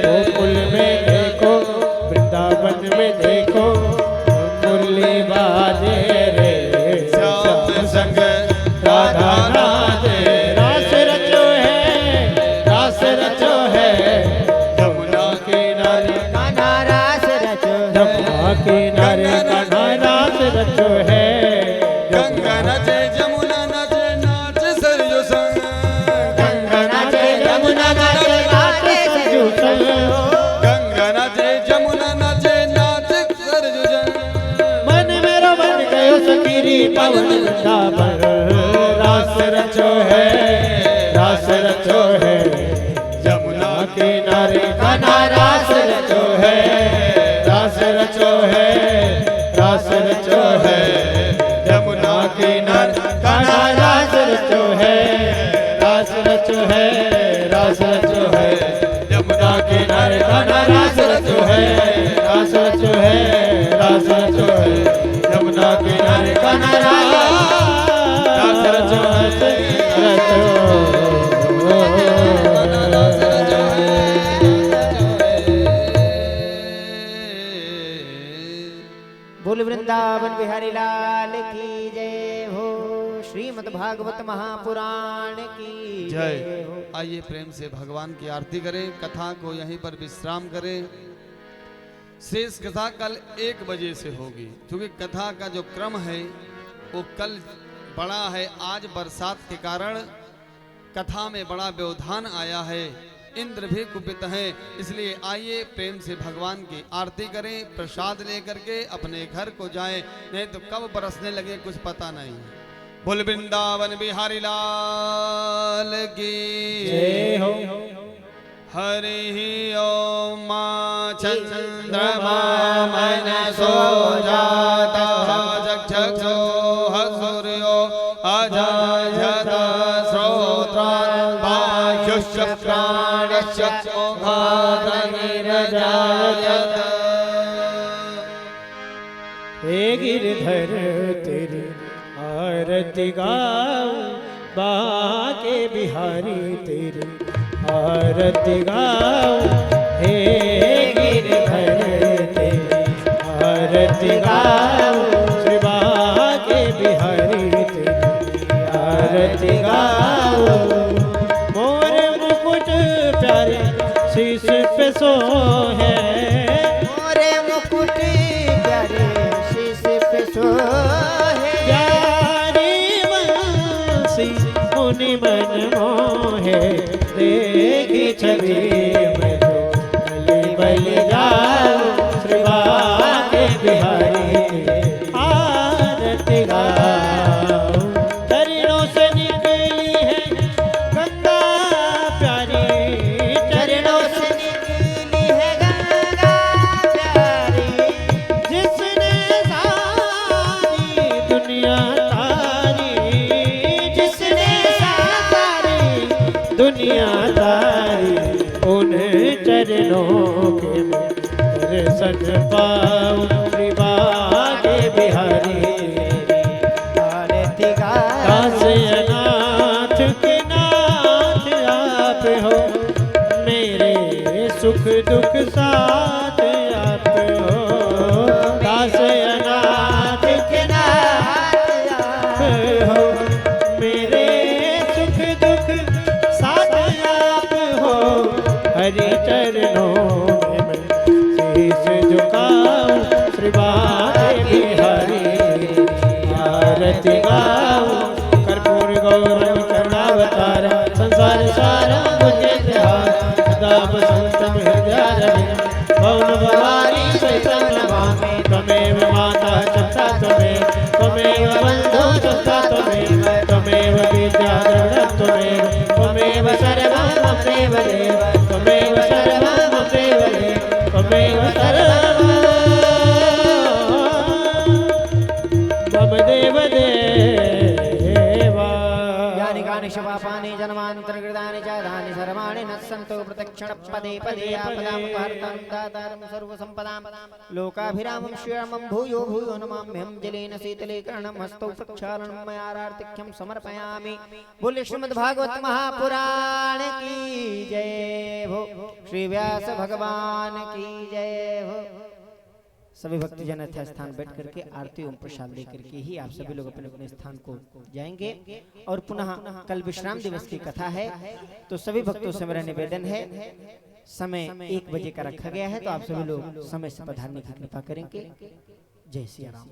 गोकुल में देखो, वृंदावन में देखो, मुरली बाजे रे, श्याम संग राधा नाचे। रास रचो है, रास रचो है, यमुना किनारे कान्हा रास रचो है। यमुना किनारे कान्हा रास रचो है। गंगा नाचे जमुना नाचे, नाचे सरयू संग। गंगा नाचे यमुना नाचे, नाचे सरयू संग। गंगा नाचे जमुना नाचे, नाचे सरयू संग। मन मेरा बन गयो सखीरी, पावन वृंदावन। रास रचो है, रास रचो है, यमुना किनारे कान्हा रास रचो है, रास रचो है, रास रचो है, यमुना किनारे कान्हा रास रचो है, रास रचो है, रास रचो है, यमुना किनारे कान्हा रास रचो है, रास रचो है, रास रचो है, यमुना किनारे कान्हा रास रचो है, बोल वृंदावन बिहारी लाल की जय हो। श्रीमद् भागवत महापुराण की जय। जय हो। आइए प्रेम से भगवान की आरती करें, कथा को यहीं पर विश्राम करें। शेष कथा कल 1 बजे से होगी, क्योंकि कथा का जो क्रम है वो कल बड़ा है। आज बरसात के कारण कथा में बड़ा व्यवधान आया है, इंद्र भी कुपित हैं। इसलिए आइए प्रेम से भगवान की आरती करें, प्रसाद लेकर के अपने घर को जाएं, नहीं तो कब बरसने लगे कुछ पता नहीं। बोल वृंदावन बिहारी लाल की जय हो। हरि ओम चंद्रमा मनसो जाता चक्षुषो सूर्यो अजायत श्रोत्रान् वायुश्च प्राणश्च मोहाग्निरजायत। हे गिरधर तेरी आरती गाओ, बाके बिहारी तेरी आरती गाओ। हे गिरधर तेरी आरती गाओ, श्री बाके बिहारी तेरी आरती गाओ। मोर मुकुट प्यारे शीश पे सो है, मोरे मुकुट प्यारे शीश पे सोहे। प्यारी बंसी मुनि मन मोहे, देखी छवि में तो बलि बलि जाऊं। श्री बाके बिहारी आरती गाऊं। चरणों से निकली है गंगा प्यारी, चरणों से निकली है गंगा प्यारी। जिसने सारी दुनिया तारी, जिसने सारी दुनिया तारी, उन चरणों के मैं दर्शन पाऊं। त्रिभागे बिहारी आरती गा दास अनाथ के नाथ आप हो, मेरे सुख दुख साथ आप हो। दास अनाथ के नाथ आप हो, मेरे सुख दुख साथ आप हो। हरि चरणों में मैं शीश झुकाऊं। श्री बागे बिहारी आरती गाऊं। कर्पूर गौरव करुणावतार, संसार सारं भुजगेन्द्रहार, सदा वसन्तं हृदयारविन्दं। भवन भवानी सहितं नमामि, त्वमेव माता च त्वमेव, त्वमेव बन्धुः च त्वमेव, त्वमेव विद्या द्रविणं त्वमेव, त्वमेव सर्वं मम देव देव, त्वमेव सर्वं मम देव देव, त्वमेव सर्वं मम देव देवा। यानि कानि शपापानि जन्मान्तरकृतानि च तानि सर्वाणि नश्यन्तु प्रत्यक्षण पदे पदे आपदां वार्तां दातारं सर्वसम्पदां। लोकाभिरामं श्रीरामं भूयो भूयो नमाम्यहं। जलेन शीतलीकरणं हस्तौ प्रक्षालनं मया आर्तिक्यं समर्पयामि। बोले श्रीमद्भागवत महापुराण की जय हो। श्री व्यास भगवान की जय हो। सभी भक्तजन यथा स्थान बैठ करके आरती एवं प्रसाद लेकर के ही आप सभी लोग अपने अपने स्थान को जाएंगे। और पुनः कल विश्राम दिवस की कथा है, तो सभी भक्तों से मेरा निवेदन है, समय 1 बजे का रखा गया है, तो आप सभी लोग समय से पधारने की कृपा करेंगे। जय श्री राम।